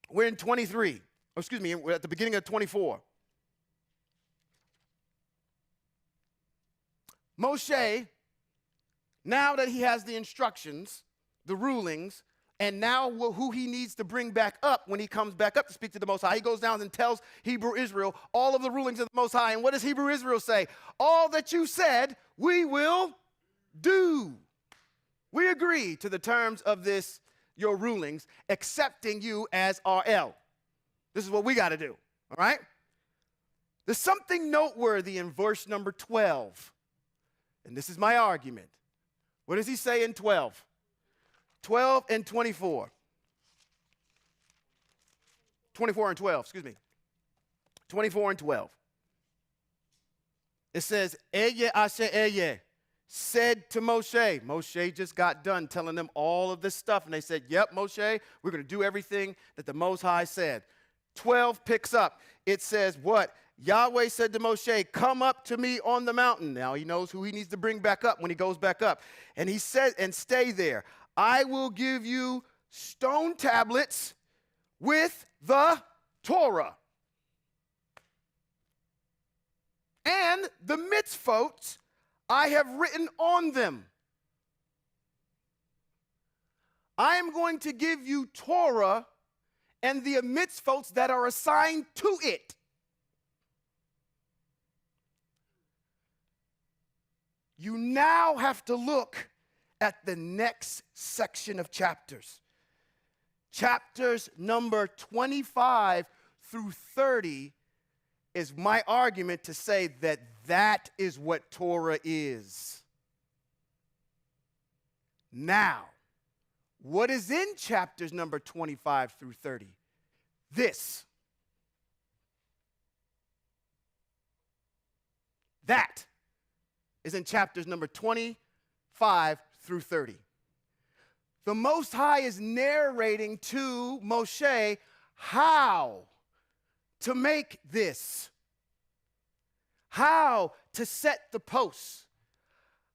Speaker 3: We're in 23. Oh, excuse me, we're at the beginning of 24. Moshe, now that he has the instructions, the rulings, and now who he needs to bring back up when he comes back up to speak to the Most High, he goes down and tells Hebrew Israel all of the rulings of the Most High. And what does Hebrew Israel say? All that you said, we will do. We agree to the terms of this, your rulings, accepting you as RL. This is what we got to do, all right? There's something noteworthy in verse number 12. And this is my argument. What does he say in 12? 12 and 24. 24 and 12, excuse me. 24 and 12. It says, Eye Asher Eye said to Moshe. Moshe just got done telling them all of this stuff. And they said, yep, Moshe, we're going to do everything that the Most High said. 12 picks up. It says what? Yahweh said to Moshe, come up to me on the mountain. Now he knows who he needs to bring back up when he goes back up. And he said, and stay there. I will give you stone tablets with the Torah. And the mitzvot I have written on them. I am going to give you Torah and the mitzvot that are assigned to it. You now have to look at the next section of chapters. Chapters number 25 through 30 is my argument to say that that is what Torah is. Now, what is in chapters number 25 through 30? This. That is in chapters number 25 through 30. The Most High is narrating to Moshe how to make this, how to set the posts,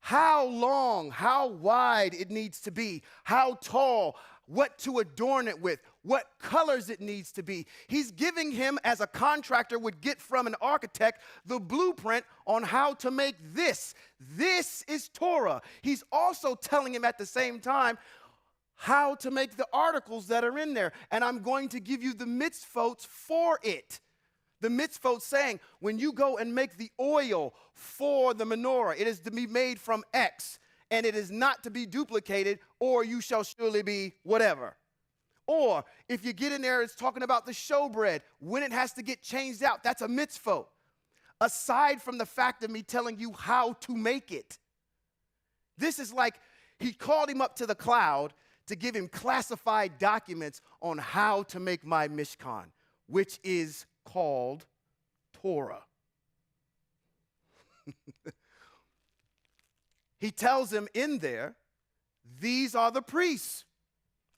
Speaker 3: how long, how wide it needs to be, how tall, what to adorn it with, what colors it needs to be. He's giving him, as a contractor would get from an architect, the blueprint on how to make this. This is Torah. He's also telling him at the same time how to make the articles that are in there. And I'm going to give you the mitzvot for it. The mitzvot saying, when you go and make the oil for the menorah, it is to be made from X, and it is not to be duplicated, or you shall surely be whatever. Or if you get in there, it's talking about the showbread, when it has to get changed out, that's a mitzvot. Aside from the fact of me telling you how to make it. This is like he called him up to the cloud to give him classified documents on how to make my Mishkan, which is called Torah. He tells him in there, these are the priests.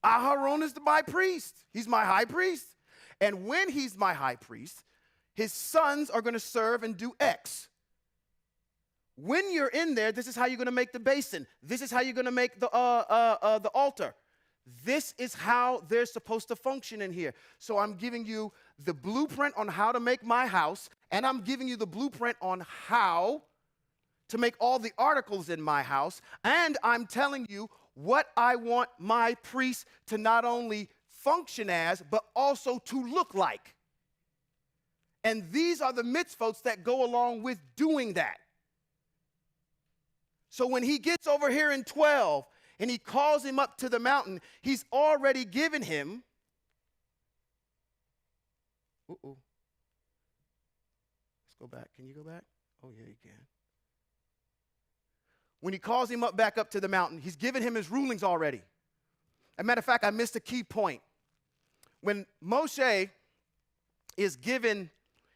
Speaker 3: Aharon is my priest. He's my high priest. And when he's my high priest, his sons are going to serve and do X. When you're in there, this is how you're going to make the basin. This is how you're going to make the altar. This is how they're supposed to function in here. So I'm giving you the blueprint on how to make my house, and I'm giving you the blueprint on how to make all the articles in my house, and I'm telling you what I want my priest to not only function as, but also to look like. And these are the mitzvot that go along with doing that. So when he gets over here in 12, and he calls him up to the mountain, he's already given him. Let's go back. Can you go back? Oh, yeah, you can. When he calls him back up to the mountain, he's given him his rulings already. As a matter of fact, I missed a key point. When Moshe is given,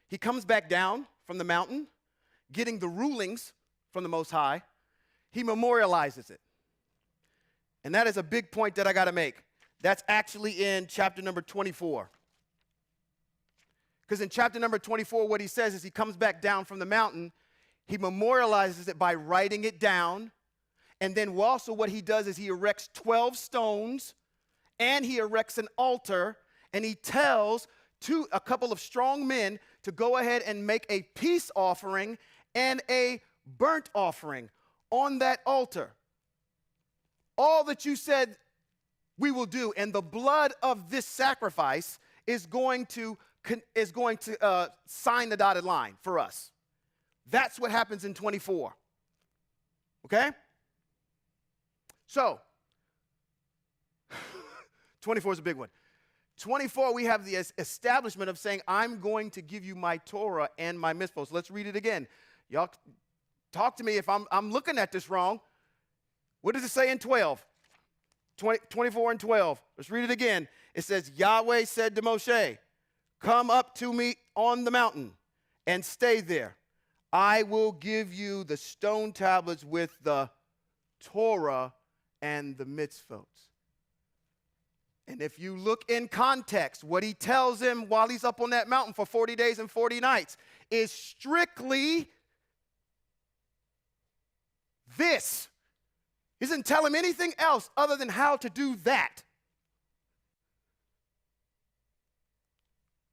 Speaker 3: he comes back down from the mountain, getting the rulings from the Most High, he memorializes it. And that is a big point that I got to make. That's actually in chapter number 24. Because in chapter number 24, what he says is he comes back down from the mountain, he memorializes it by writing it down, and then also what he does is he erects 12 stones, and he erects an altar, and he tells a couple of strong men to go ahead and make a peace offering and a burnt offering on that altar. All that you said we will do, and the blood of this sacrifice is going to sign the dotted line for us. That's what happens in 24. Okay? So, 24 is a big one. 24, we have the establishment of saying, I'm going to give you my Torah and my mitzvos. Let's read it again. Y'all talk to me if I'm looking at this wrong. What does it say in 12? 24 and 12. Let's read it again. It says, Yahweh said to Moshe, come up to me on the mountain and stay there. I will give you the stone tablets with the Torah and the mitzvot. And if you look in context, what he tells him while he's up on that mountain for 40 days and 40 nights is strictly this. He doesn't tell him anything else other than how to do that.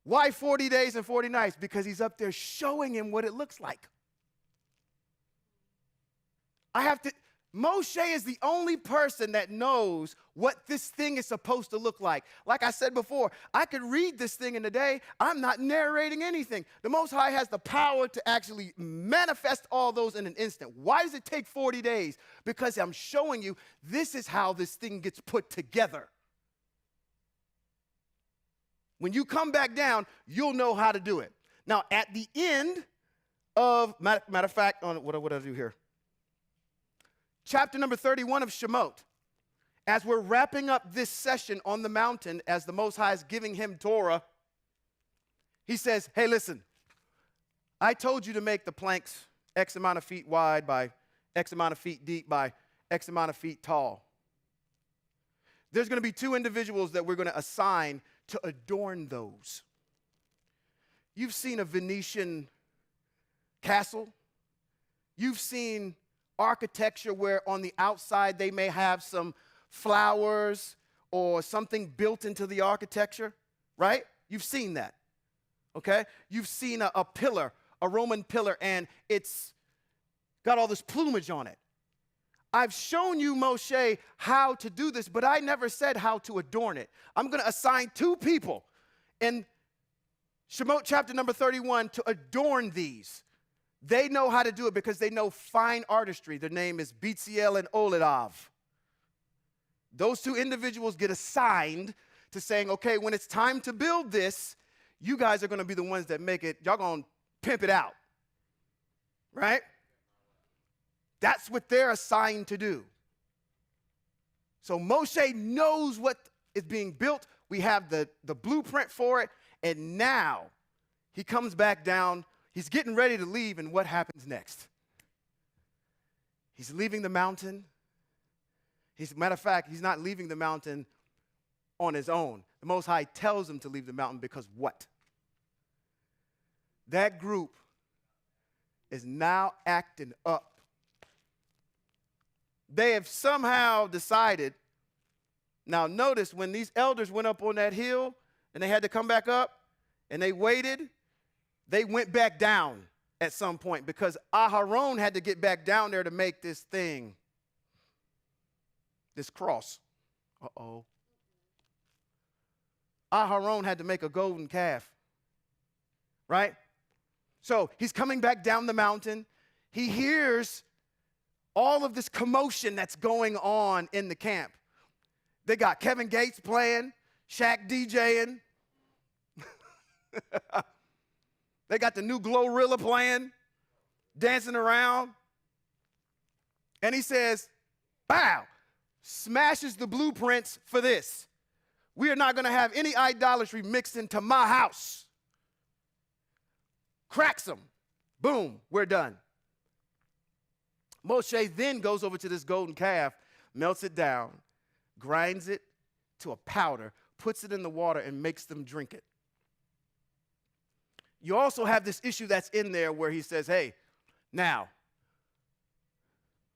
Speaker 3: Why 40 days and 40 nights? Because he's up there showing him what it looks like. Moshe is the only person that knows what this thing is supposed to look like. Like I said before, I could read this thing in a day. I'm not narrating anything. The Most High has the power to actually manifest all those in an instant. Why does it take 40 days? Because I'm showing you this is how this thing gets put together. When you come back down, you'll know how to do it. Now, at the end of, matter of fact, what did I do here? Chapter number 31 of Shemot, as we're wrapping up this session on the mountain, as the Most High is giving him Torah, he says, hey, listen, I told you to make the planks X amount of feet wide by X amount of feet deep by X amount of feet tall. There's going to be 2 individuals that we're going to assign to adorn those. You've seen a Venetian castle. You've seen architecture where on the outside they may have some flowers or something built into the architecture, right? You've seen that, okay? You've seen a pillar, a Roman pillar, and it's got all this plumage on it. I've shown you, Moshe, how to do this, but I never said how to adorn it. I'm going to assign 2 people in Shemot chapter number 31 to adorn these. They know how to do it because they know fine artistry. Their name is Bezalel and Oholiab. Those 2 individuals get assigned to saying, okay, when it's time to build this, you guys are going to be the ones that make it. Y'all going to pimp it out, right? That's what they're assigned to do. So Moshe knows what is being built. We have the blueprint for it. And now he comes back down. He's getting ready to leave, and what happens next? He's leaving the mountain. Matter of fact, he's not leaving the mountain on his own. The Most High tells him to leave the mountain because what? That group is now acting up. They have somehow decided. Now notice when these elders went up on that hill and they had to come back up and they waited, they went back down at some point because Aharon had to get back down there to make this thing, this cross. Uh-oh. Aharon had to make a golden calf, right? So he's coming back down the mountain. He hears all of this commotion that's going on in the camp. They got Kevin Gates playing, Shaq DJing. They got the new Glorilla playing, dancing around. And he says, bow, smashes the blueprints for this. We are not going to have any idolatry mixed into my house. Cracks them. Boom, we're done. Moshe then goes over to this golden calf, melts it down, grinds it to a powder, puts it in the water, and makes them drink it. You also have this issue that's in there where he says, hey, now,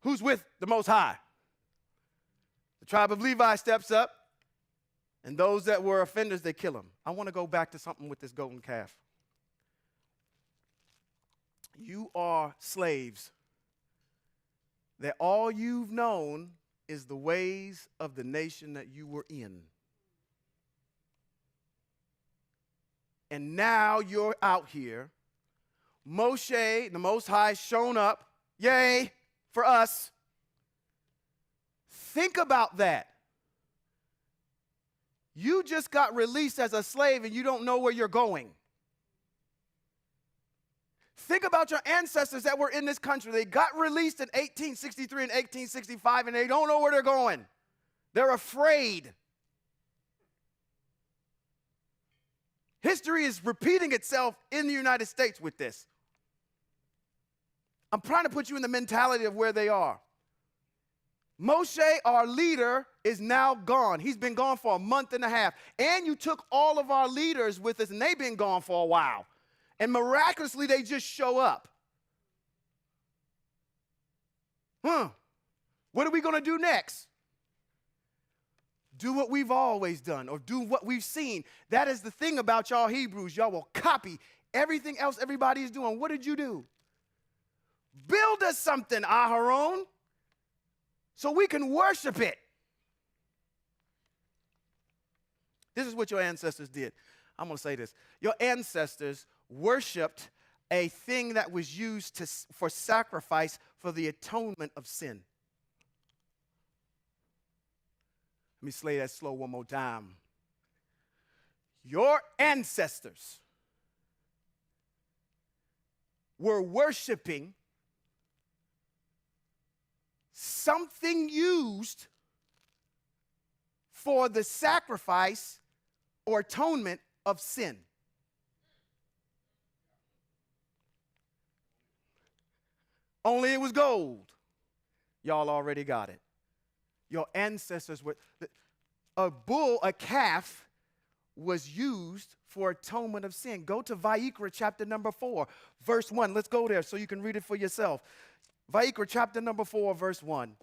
Speaker 3: who's with the Most High? The tribe of Levi steps up, and those that were offenders, they kill him. I want to go back to something with this golden calf. You are slaves that all you've known is the ways of the nation that you were in. And now you're out here. Moshe, the Most High, shown up. Yay, for us. Think about that. You just got released as a slave and you don't know where you're going. Think about your ancestors that were in this country. They got released in 1863 and 1865 and they don't know where they're going. They're afraid. History is repeating itself in the United States with this. I'm trying to put you in the mentality of where they are. Moshe, our leader, is now gone. He's been gone for a month and a half. And you took all of our leaders with us, and they've been gone for a while. And miraculously, they just show up. What are we going to do next? Do what we've always done or do what we've seen. That is the thing about y'all Hebrews. Y'all will copy everything else everybody is doing. What did you do? Build us something, Aharon. so we can worship it. This is what your ancestors did. I'm going to say this. Your ancestors worshiped a thing that was used for sacrifice for the atonement of sin. Let me say that slow one more time. Your ancestors were worshiping something used for the sacrifice or atonement of sin. Only it was gold. Y'all already got it. Your ancestors were, a bull, a calf, was used for atonement of sin. Go to YHWH chapter number 4, verse 1. Let's go there so you can read it for yourself. YHWH chapter number 4, verse 1.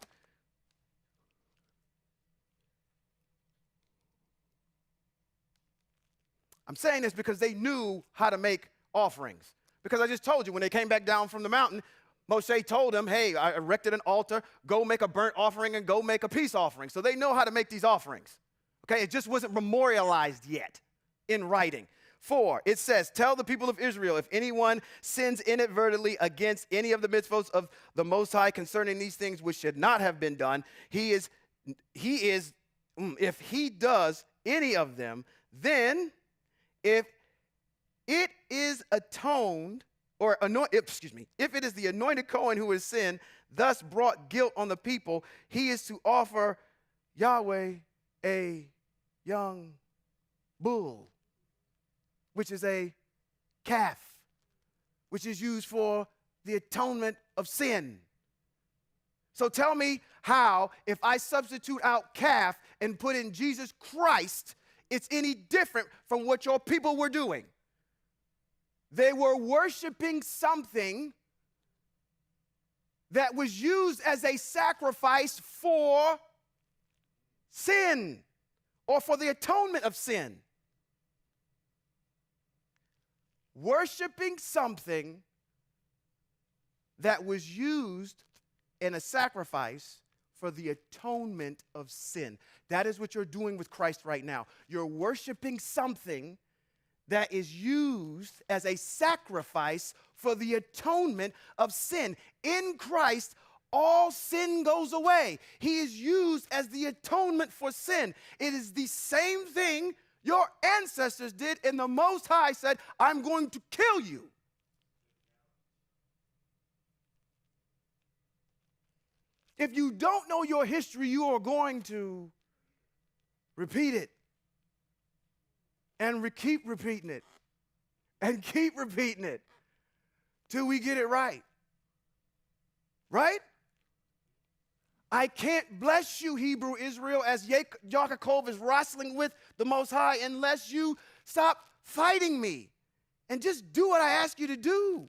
Speaker 3: I'm saying this because they knew how to make offerings. Because I just told you, when they came back down from the mountain, Moshe told them, hey, I erected an altar, go make a burnt offering and go make a peace offering. So they know how to make these offerings. Okay, it just wasn't memorialized yet in writing. 4, it says, tell the people of Israel, if anyone sins inadvertently against any of the mitzvot of the Most High concerning these things which should not have been done, if he does any of them, then if it is atoned, or if it is the anointed Cohen who has sinned, thus brought guilt on the people, he is to offer Yahweh a young bull, which is a calf, which is used for the atonement of sin. So tell me how, if I substitute out calf and put in Jesus Christ, it's any different from what your people were doing. They were worshiping something that was used as a sacrifice for sin or for the atonement of sin. Worshiping something that was used in a sacrifice for the atonement of sin. That is what you're doing with Christ right now. You're worshiping something that is used as a sacrifice for the atonement of sin. In Christ, all sin goes away. He is used as the atonement for sin. It is the same thing your ancestors did, and the Most High said, I'm going to kill you. If you don't know your history, you are going to repeat it. And keep repeating it. And keep repeating it. Till we get it right. Right? I can't bless you, Hebrew Israel, as Yaakov is wrestling with the Most High, unless you stop fighting me and just do what I ask you to do.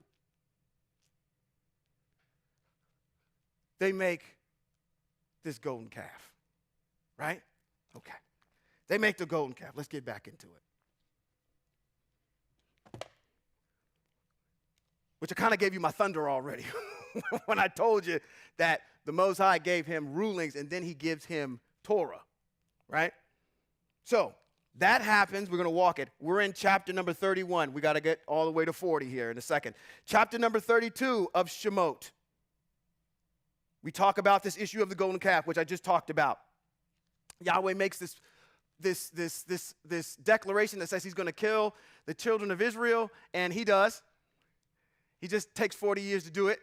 Speaker 3: They make this golden calf. Right? Okay. They make the golden calf. Let's get back into it. Which I kind of gave you my thunder already when I told you that the Most High gave him rulings and then he gives him Torah, right? So that happens. We're going to walk it. We're in chapter number 31. We got to get all the way to 40 here in a second. Chapter number 32 of Shemot. We talk about this issue of the golden calf, which I just talked about. Yahweh makes this declaration that says he's going to kill the children of Israel, and he does. He just takes 40 years to do it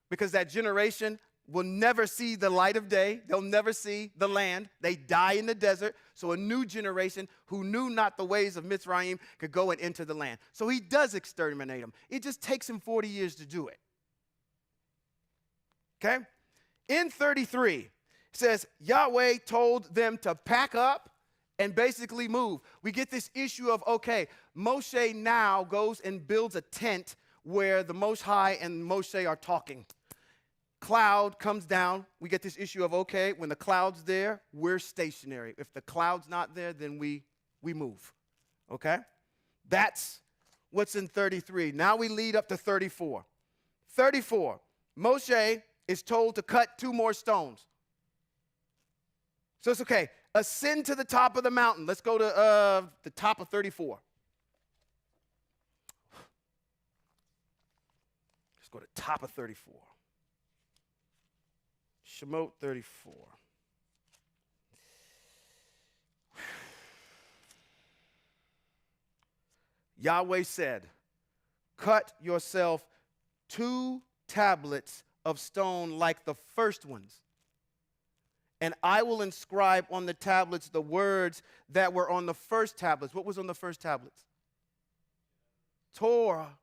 Speaker 3: because that generation will never see the light of day. They'll never see the land. They die in the desert. So a new generation who knew not the ways of Mitzrayim could go and enter the land. So he does exterminate them. It just takes him 40 years to do it. Okay? In 33, it says, Yahweh told them to pack up and basically move. We get this issue of, okay, Moshe now goes and builds a tent where the Most High and Moshe are talking. Cloud comes down. We get this issue of, okay, when the cloud's there, we're stationary. If the cloud's not there, then we move. Okay? That's what's in 33. Now we lead up to 34. 34, Moshe is told to cut 2 more stones. So it's okay. Ascend to the top of the mountain. Let's go to the top of 34. Let's go to top of 34. Shemot 34. Yahweh said, cut yourself 2 tablets of stone like the first ones, and I will inscribe on the tablets the words that were on the first tablets. What was on the first tablets? Torah.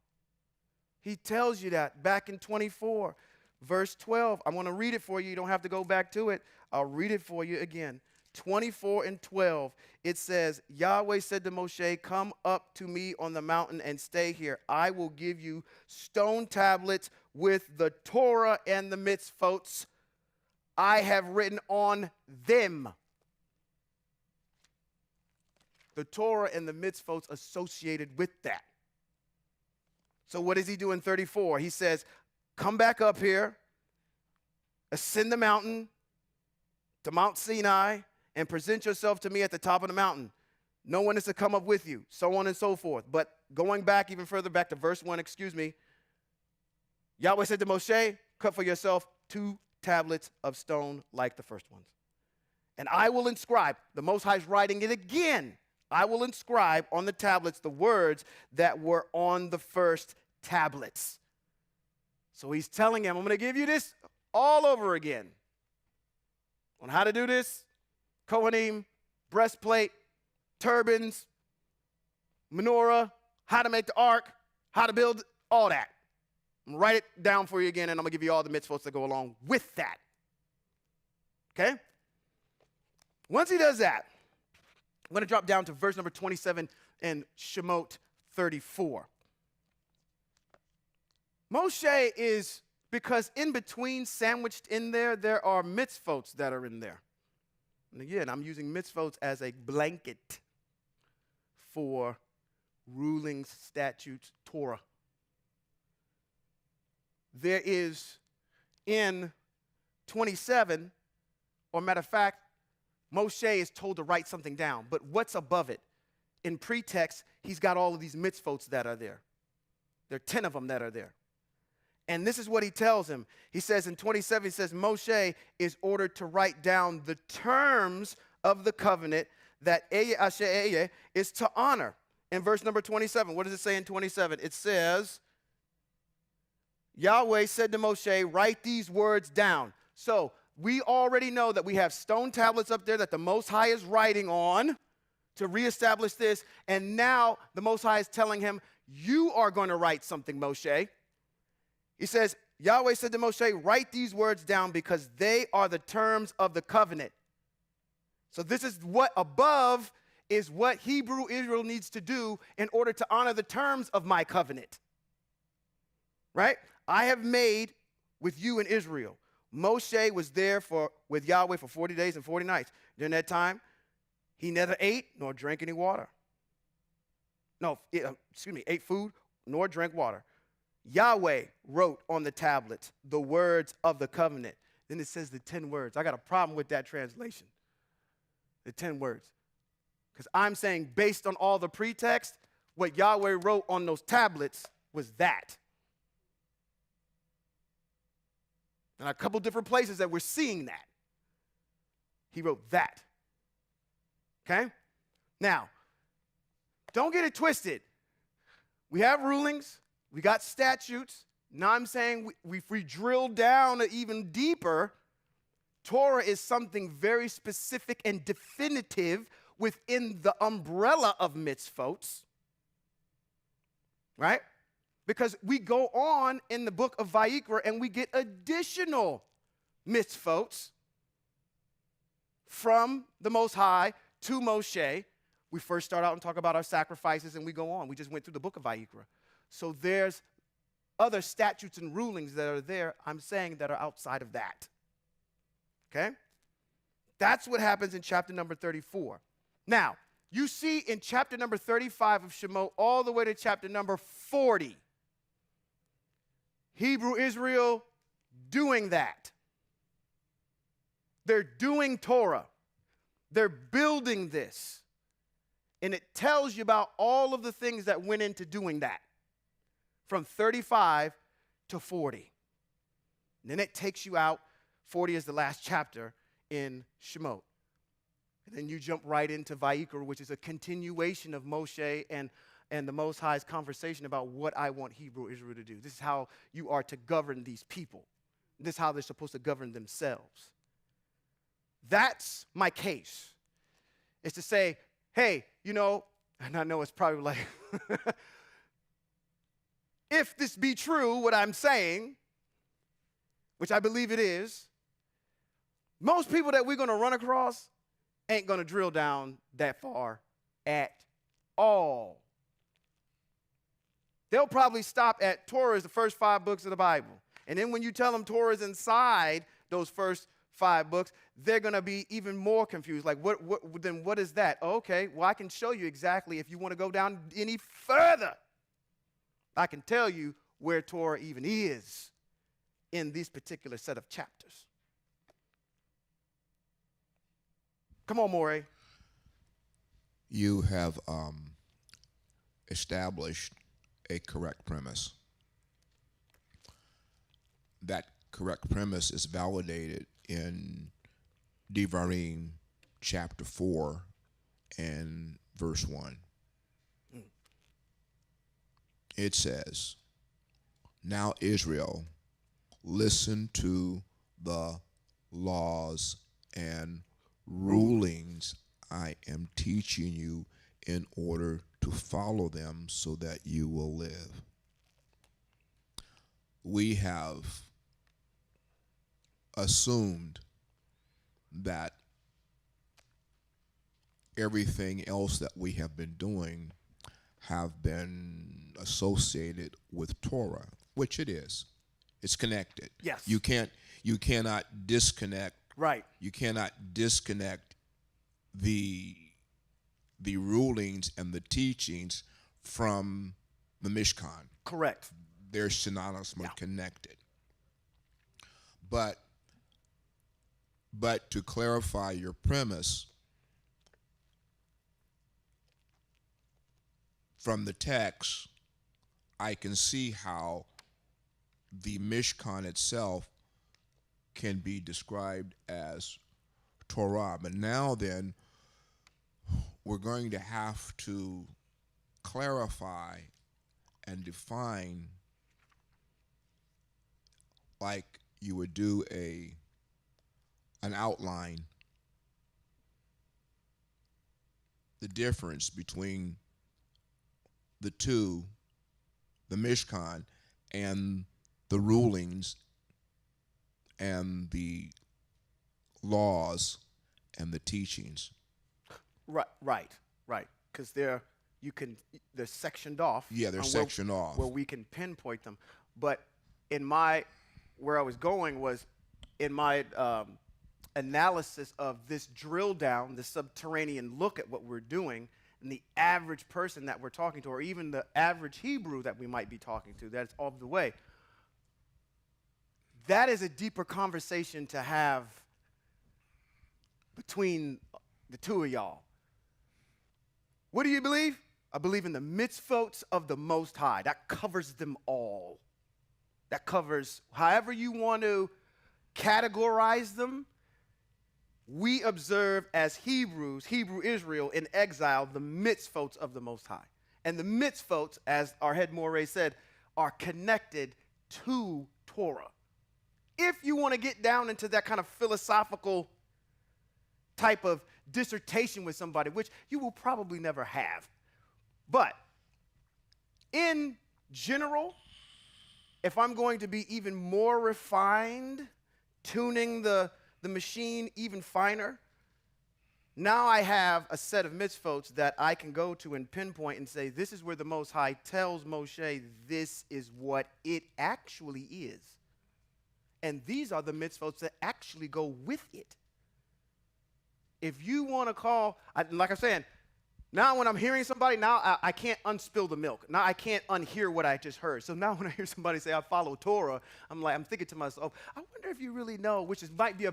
Speaker 3: He tells you that back in 24, verse 12. I want to read it for you. You don't have to go back to it. I'll read it for you again. 24 and 12, it says, Yahweh said to Moshe, come up to me on the mountain and stay here. I will give you stone tablets with the Torah and the mitzvot I have written on them. The Torah and the mitzvot associated with that. So what does he do in 34? He says, come back up here, ascend the mountain to Mount Sinai, and present yourself to me at the top of the mountain. No one is to come up with you, so on and so forth. But going back even further, back to verse 1, Yahweh said to Moshe, cut for yourself 2 tablets of stone like the first ones. And I will inscribe, the Most High is writing it again, I will inscribe on the tablets the words that were on the first tablets. So he's telling him, I'm going to give you this all over again. On how to do this, Kohanim, breastplate, turbans, menorah, how to make the ark, how to build, all that. I'm going to write it down for you again, and I'm going to give you all the mitzvot that go along with that. Okay? Once he does that, I'm going to drop down to verse number 27 in Shemot 34. Moshe is, because in between, sandwiched in there, there are mitzvot that are in there. And again, I'm using mitzvot as a blanket for rulings, statutes, Torah. There is in 27, or matter of fact, Moshe is told to write something down, but what's above it? In pretext, he's got all of these mitzvot that are there. There are 10 of them that are there. And this is what he tells him. He says in 27, he says, Moshe is ordered to write down the terms of the covenant that is to honor. In verse number 27, what does it say in 27? It says, Yahweh said to Moshe, write these words down. So we already know that we have stone tablets up there that the Most High is writing on to reestablish this. And now the Most High is telling him, you are going to write something, Moshe. He says, Yahweh said to Moshe, write these words down because they are the terms of the covenant. So this is what above is what Hebrew Israel needs to do in order to honor the terms of my covenant. Right? I have made with you and Israel. Moshe was there with Yahweh for 40 days and 40 nights. During that time, he neither ate nor drank any water. Ate food nor drank water. Yahweh wrote on the tablets the words of the covenant. Then it says the 10 words. I got a problem with that translation. The 10 words. Because I'm saying based on all the pretext, what Yahweh wrote on those tablets was that. And a couple different places that we're seeing that. He wrote that. Okay? Now, don't get it twisted. We have rulings. We got statutes. Now I'm saying if we drill down even deeper, Torah is something very specific and definitive within the umbrella of mitzvot. Right? Because we go on in the book of Vayikra and we get additional mitzvot from the Most High to Moshe. We first start out and talk about our sacrifices and we go on. We just went through the book of Vayikra. So there's other statutes and rulings that are there, I'm saying, that are outside of that. Okay? That's what happens in chapter number 34. Now, you see in chapter number 35 of Shemot all the way to chapter number 40, Hebrew Israel doing that. They're doing Torah. They're building this. And it tells you about all of the things that went into doing that from 35 to 40. And then it takes you out. 40 is the last chapter in Shemot. And then you jump right into Vayikra, which is a continuation of Moshe and the Most High's conversation about what I want Hebrew Israel to do. This is how you are to govern these people. This is how they're supposed to govern themselves. That's my case. It's to say, hey, you know, and I know it's probably like, if this be true, what I'm saying, which I believe it is, most people that we're going to run across ain't going to drill down that far at all. They'll probably stop at Torah is the first 5 books of the Bible. And then when you tell them Torah is inside those first 5 books, they're going to be even more confused. Like, what is that? Oh, okay, well, I can show you exactly. If you want to go down any further, I can tell you where Torah even is in this particular set of chapters. Come on, Morey.
Speaker 2: You have established a correct premise. That correct premise is validated in Devarim chapter 4 and verse 1. It says, "Now Israel, listen to the laws and rulings I am teaching you in order to follow them so that you will live." We have assumed that everything else that we have been doing have been associated with Torah, which it is. It's connected.
Speaker 3: Yes.
Speaker 2: You cannot disconnect.
Speaker 3: Right.
Speaker 2: You cannot disconnect the rulings and the teachings from the Mishkan.
Speaker 3: Correct.
Speaker 2: They're synonymously connected. But to clarify your premise, from the text, I can see how the Mishkan itself can be described as Torah. But now then, we're going to have to clarify and define, like you would do an outline, the difference between the two, the Mishkan and the rulings and the laws and the teachings.
Speaker 3: Right. Because they're sectioned off.
Speaker 2: Yeah, they're sectioned off.
Speaker 3: Where we can pinpoint them. But where I was going was in my analysis of this drill down, the subterranean look at what we're doing, and the average person that we're talking to, or even the average Hebrew that we might be talking to, that's off the way. That is a deeper conversation to have between the two of y'all. What do you believe? I believe in the mitzvot of the Most High. That covers them all. That covers however you want to categorize them. We observe as Hebrews, Hebrew Israel in exile, the mitzvot of the Most High. And the mitzvot, as our head Morey said, are connected to Torah. If you want to get down into that kind of philosophical type of dissertation with somebody, which you will probably never have. But in general, if I'm going to be even more refined, tuning the machine even finer, now I have a set of mitzvot that I can go to and pinpoint and say, this is where the Most High tells Moshe, this is what it actually is. And these are the mitzvot that actually go with it. If you want to call, like I'm saying, now when I'm hearing somebody, now I can't unspill the milk. Now I can't unhear what I just heard. So now when I hear somebody say, I follow Torah, I'm thinking to myself, I wonder if you really know, which might be a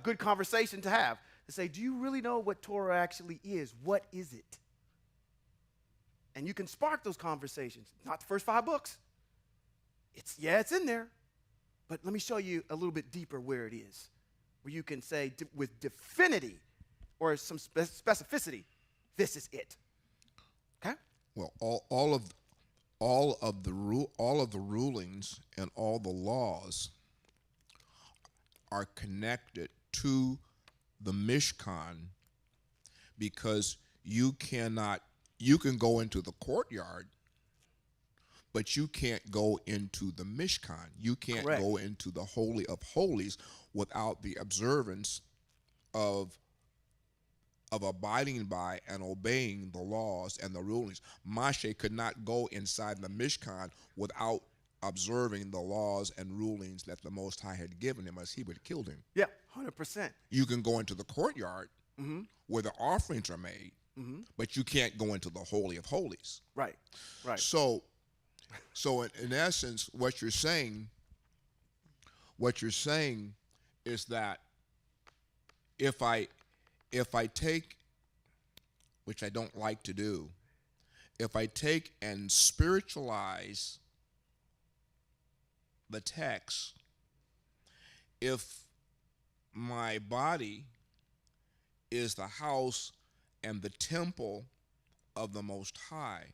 Speaker 3: good conversation to have. to say, do you really know what Torah actually is? What is it? And you can spark those conversations. Not the first 5 books. It's in there. But let me show you a little bit deeper where it is, where you can say with definity or some specificity, this is it. Okay?
Speaker 2: Well, all of the rulings and all the laws are connected to the Mishkan, because you can go into the courtyard, but you can't go into the Mishkan. You can't
Speaker 3: Correct.
Speaker 2: go into the Holy of Holies without the observance of abiding by and obeying the laws and the rulings. Moshe could not go inside the Mishkan without observing the laws and rulings that the Most High had given him, as he would have killed him.
Speaker 3: Yeah, 100%.
Speaker 2: You can go into the courtyard where the offerings are made, but you can't go into the Holy of Holies.
Speaker 3: Right.
Speaker 2: So in essence, what you're saying is that if I take, which I don't like to do, if I take and spiritualize the text, if my body is the house and the temple of the Most High,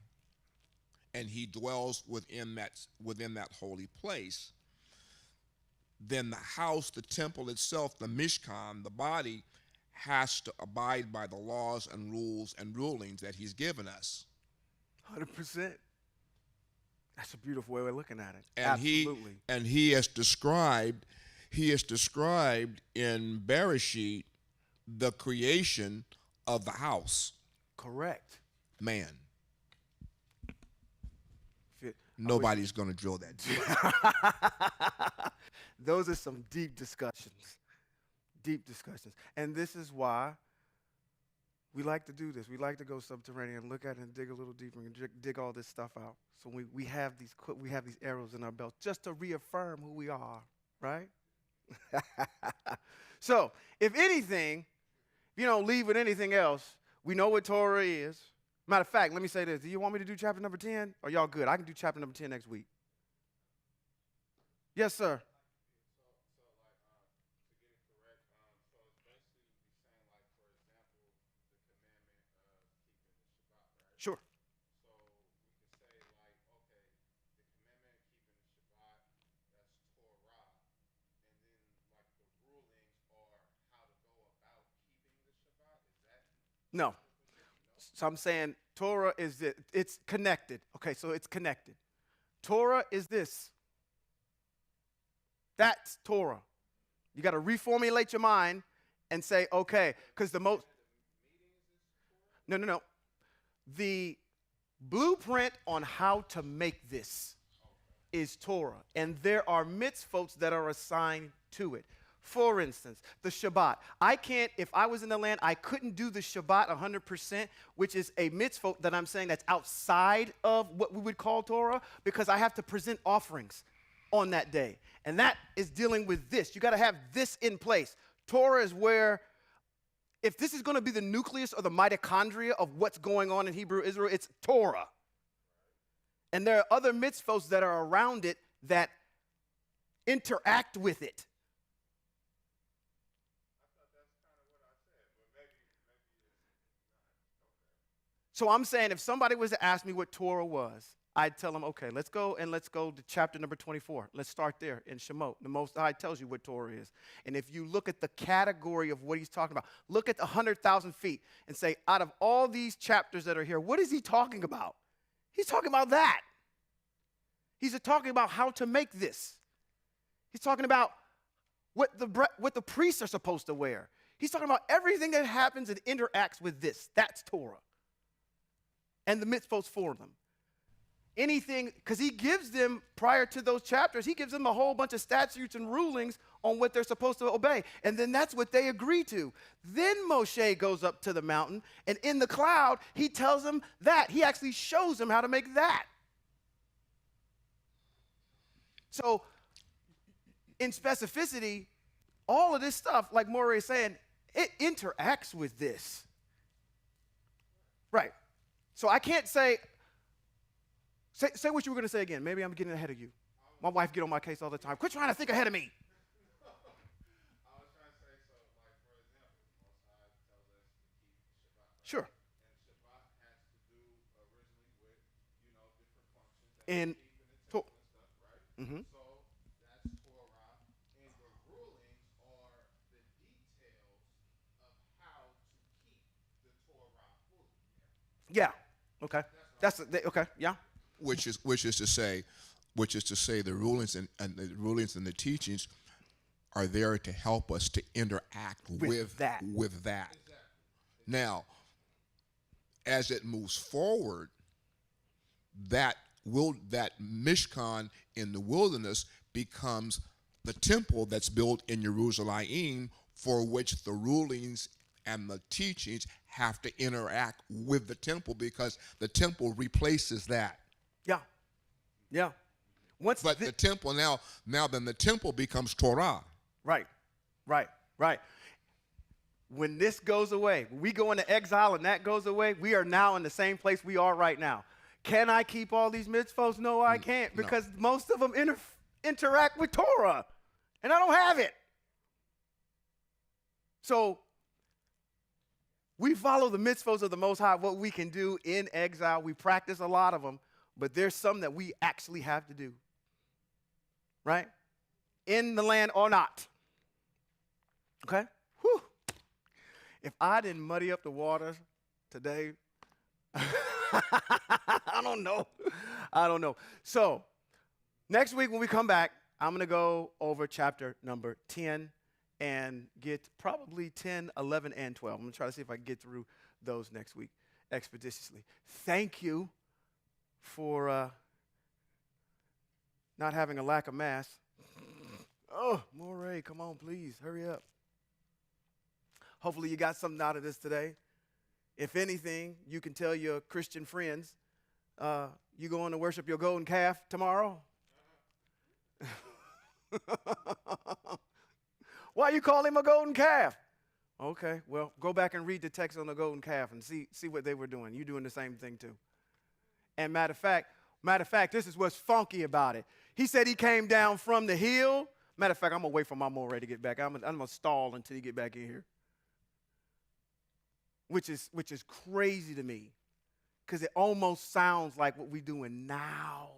Speaker 2: and he dwells within that holy place, then the house, the temple itself, the Mishkan, the body, has to abide by the laws and rules and rulings that he's given us.
Speaker 3: 100%. That's a beautiful way of looking at it.
Speaker 2: And
Speaker 3: Absolutely.
Speaker 2: he has described in Bereshit the creation of the house.
Speaker 3: Correct.
Speaker 2: Man.
Speaker 3: I
Speaker 2: Nobody's going to drill that deep.
Speaker 3: Those are some deep discussions. Deep discussions. And this is why we like to do this. We like to go subterranean, look at it and dig a little deeper and dig all this stuff out. So we have these arrows in our belt just to reaffirm who we are, right? So, if anything, if you don't leave with anything else, we know what Torah is. Matter of fact, let me say this. Do you want me to do chapter number 10? Or y'all good? I can do chapter number 10 next week. Yes, sir.
Speaker 2: To get it correct, so it's basically saying, like, for example, the commandment of keeping the Shabbat, right?
Speaker 3: Sure.
Speaker 2: So we could say, like, okay, the commandment of keeping the Shabbat, that's Torah, and then, like, the rulings are how to go about keeping the Shabbat. Is that?
Speaker 3: No. So I'm saying Torah is it. It's connected. Okay, so it's connected. Torah is this. That's Torah. You got to reformulate your mind and say, okay, because the most. No. The blueprint on how to make this is Torah. And there are mitzvot that are assigned to it. For instance, the Shabbat. If I was in the land, I couldn't do the Shabbat 100%, which is a mitzvot that I'm saying that's outside of what we would call Torah, because I have to present offerings on that day. And that is dealing with this. You got to have this in place. Torah is where, if this is going to be the nucleus or the mitochondria of what's going on in Hebrew Israel, it's Torah. And there are other mitzvot that are around it that interact with it. So I'm saying if somebody was to ask me what Torah was, I'd tell them, okay, let's go to chapter number 24. Let's start there in Shemot. The Most High tells you what Torah is. And if you look at the category of what he's talking about, look at the 100,000 feet and say, out of all these chapters that are here, what is he talking about? He's talking about that. He's talking about how to make this. He's talking about what the priests are supposed to wear. He's talking about everything that happens and interacts with this. That's Torah. And the mitzvot for them. Anything, because he gives them, prior to those chapters, he gives them a whole bunch of statutes and rulings on what they're supposed to obey. And then that's what they agree to. Then Moshe goes up to the mountain, and in the cloud, he tells them that. He actually shows them how to make that. So, in specificity, all of this stuff, like Morey is saying, it interacts with this. Right. So I can't say what you were going to say again. Maybe I'm getting ahead of you. My wife get on my case all the time. Quit trying to think ahead of me.
Speaker 2: I was trying to say, so, like, for example, Most High tells us to keep Shabbat.
Speaker 3: Sure.
Speaker 2: And Shabbat has to do originally with, different functions that
Speaker 3: And
Speaker 2: we keep in the temple and stuff, right?
Speaker 3: Mhm.
Speaker 2: So that's Torah. And the rulings are the details of how to keep the Torah fully.
Speaker 3: Yeah. Okay. Okay. Yeah.
Speaker 2: Which is to say the rulings and the teachings are there to help us to interact with
Speaker 3: that.
Speaker 2: Exactly. Now, as it moves forward, that Mishkan in the wilderness becomes the temple that's built in Jerusalem, for which the rulings and the teachings have to interact with the temple, because the temple replaces that.
Speaker 3: Yeah. Yeah.
Speaker 2: But the temple then the temple becomes Torah.
Speaker 3: Right. When this goes away, when we go into exile and that goes away, we are now in the same place we are right now. Can I keep all these mitzvos? No, I can't, because most of them interact with Torah, and I don't have it. So we follow the mitzvos of the Most High, what we can do in exile. We practice a lot of them, but there's some that we actually have to do, right? In the land or not. Okay? Whew. If I didn't muddy up the waters today, I don't know. So next week when we come back, I'm going to go over chapter number 10 and get probably 10, 11, and 12. I'm going to try to see if I can get through those next week expeditiously. Thank you for not having a lack of mass. Oh, Moray, come on, please, hurry up. Hopefully you got something out of this today. If anything, you can tell your Christian friends, you going to worship your golden calf tomorrow? Why you call him a golden calf? Okay, well, go back and read the text on the golden calf and see what they were doing. You're doing the same thing too. And matter of fact, this is what's funky about it. He said he came down from the hill. Matter of fact, I'm going to wait for my Moray to get back. I'm going to stall until he get back in here. Which is crazy to me, because it almost sounds like what we're doing now.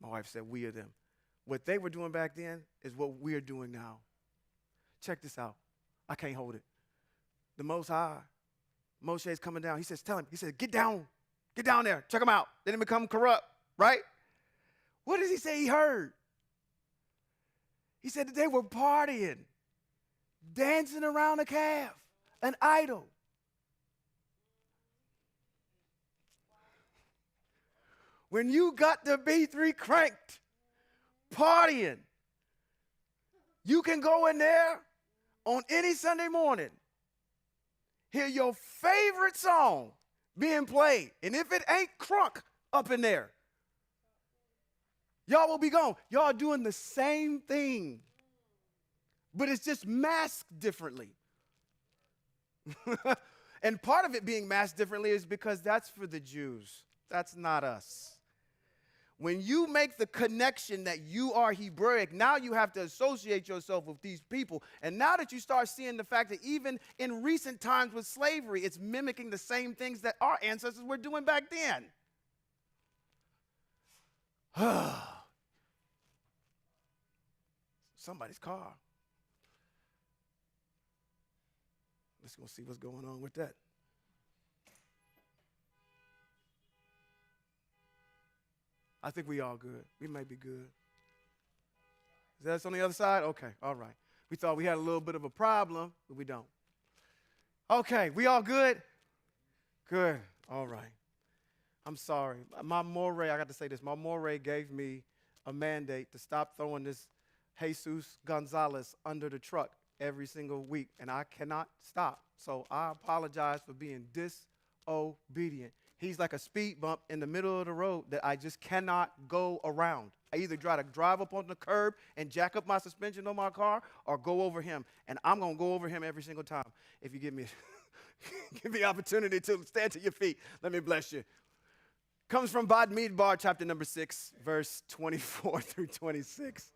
Speaker 3: My wife said, we are them. What they were doing back then is what we're doing now. Check this out. I can't hold it. The Most High, Moshe is coming down. He says, tell him. He said, get down there. Check them out. They didn't become corrupt, right? What does he say he heard? He said that they were partying, dancing around a calf, an idol. When you got the B3 cranked, partying, you can go in there on any Sunday morning, hear your favorite song being played, and if it ain't crunk up in there, y'all will be gone. Y'all doing the same thing, but it's just masked differently. And part of it being masked differently is because that's for the Jews. That's not us. When you make the connection that you are Hebraic, now you have to associate yourself with these people. And now that you start seeing the fact that even in recent times with slavery, it's mimicking the same things that our ancestors were doing back then. Somebody's car. Let's go see what's going on with that. I think we all good. We may be good. Is that on the other side? Okay, all right. We thought we had a little bit of a problem, but we don't. Okay, we all good? Good, all right. I'm sorry. My Moray, I got to say this, my Moray gave me a mandate to stop throwing this Jesus Gonzalez under the truck every single week, and I cannot stop. So I apologize for being disobedient. He's like a speed bump in the middle of the road that I just cannot go around. I either try to drive up on the curb and jack up my suspension on my car or go over him. And I'm going to go over him every single time. If you give me give me opportunity to stand to your feet, let me bless you. Comes from Bad Midbar, chapter number 6, verse 24 through 26.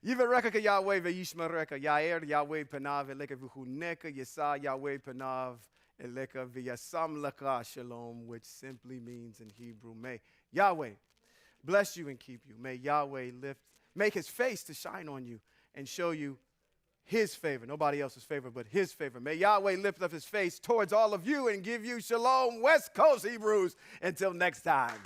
Speaker 3: Yivareka Yahweh ve'yishmareka Yair Yahweh panav eleka v'huneka Yesa Yahweh panav eleka v'yasam laka shalom, which simply means in Hebrew, may Yahweh bless you and keep you. May Yahweh make his face to shine on you and show you his favor, nobody else's favor, but his favor. May Yahweh lift up his face towards all of you and give you shalom, West Coast Hebrews. Until next time.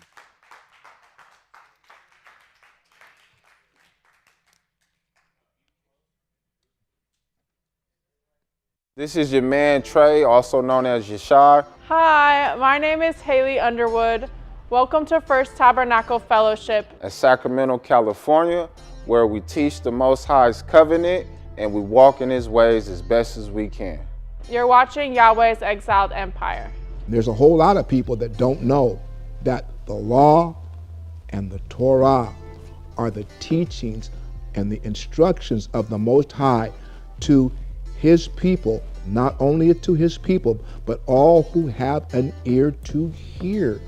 Speaker 4: This is your man Trey, also known as Yashar.
Speaker 5: Hi, my name is Haley Underwood. Welcome to First Tabernacle Fellowship
Speaker 4: in Sacramento, California, where we teach the Most High's covenant and we walk in his ways as best as we can.
Speaker 5: You're watching Yahweh's Exiled Empire.
Speaker 6: There's a whole lot of people that don't know that the law and the Torah are the teachings and the instructions of the Most High to his people, not only to his people, but all who have an ear to hear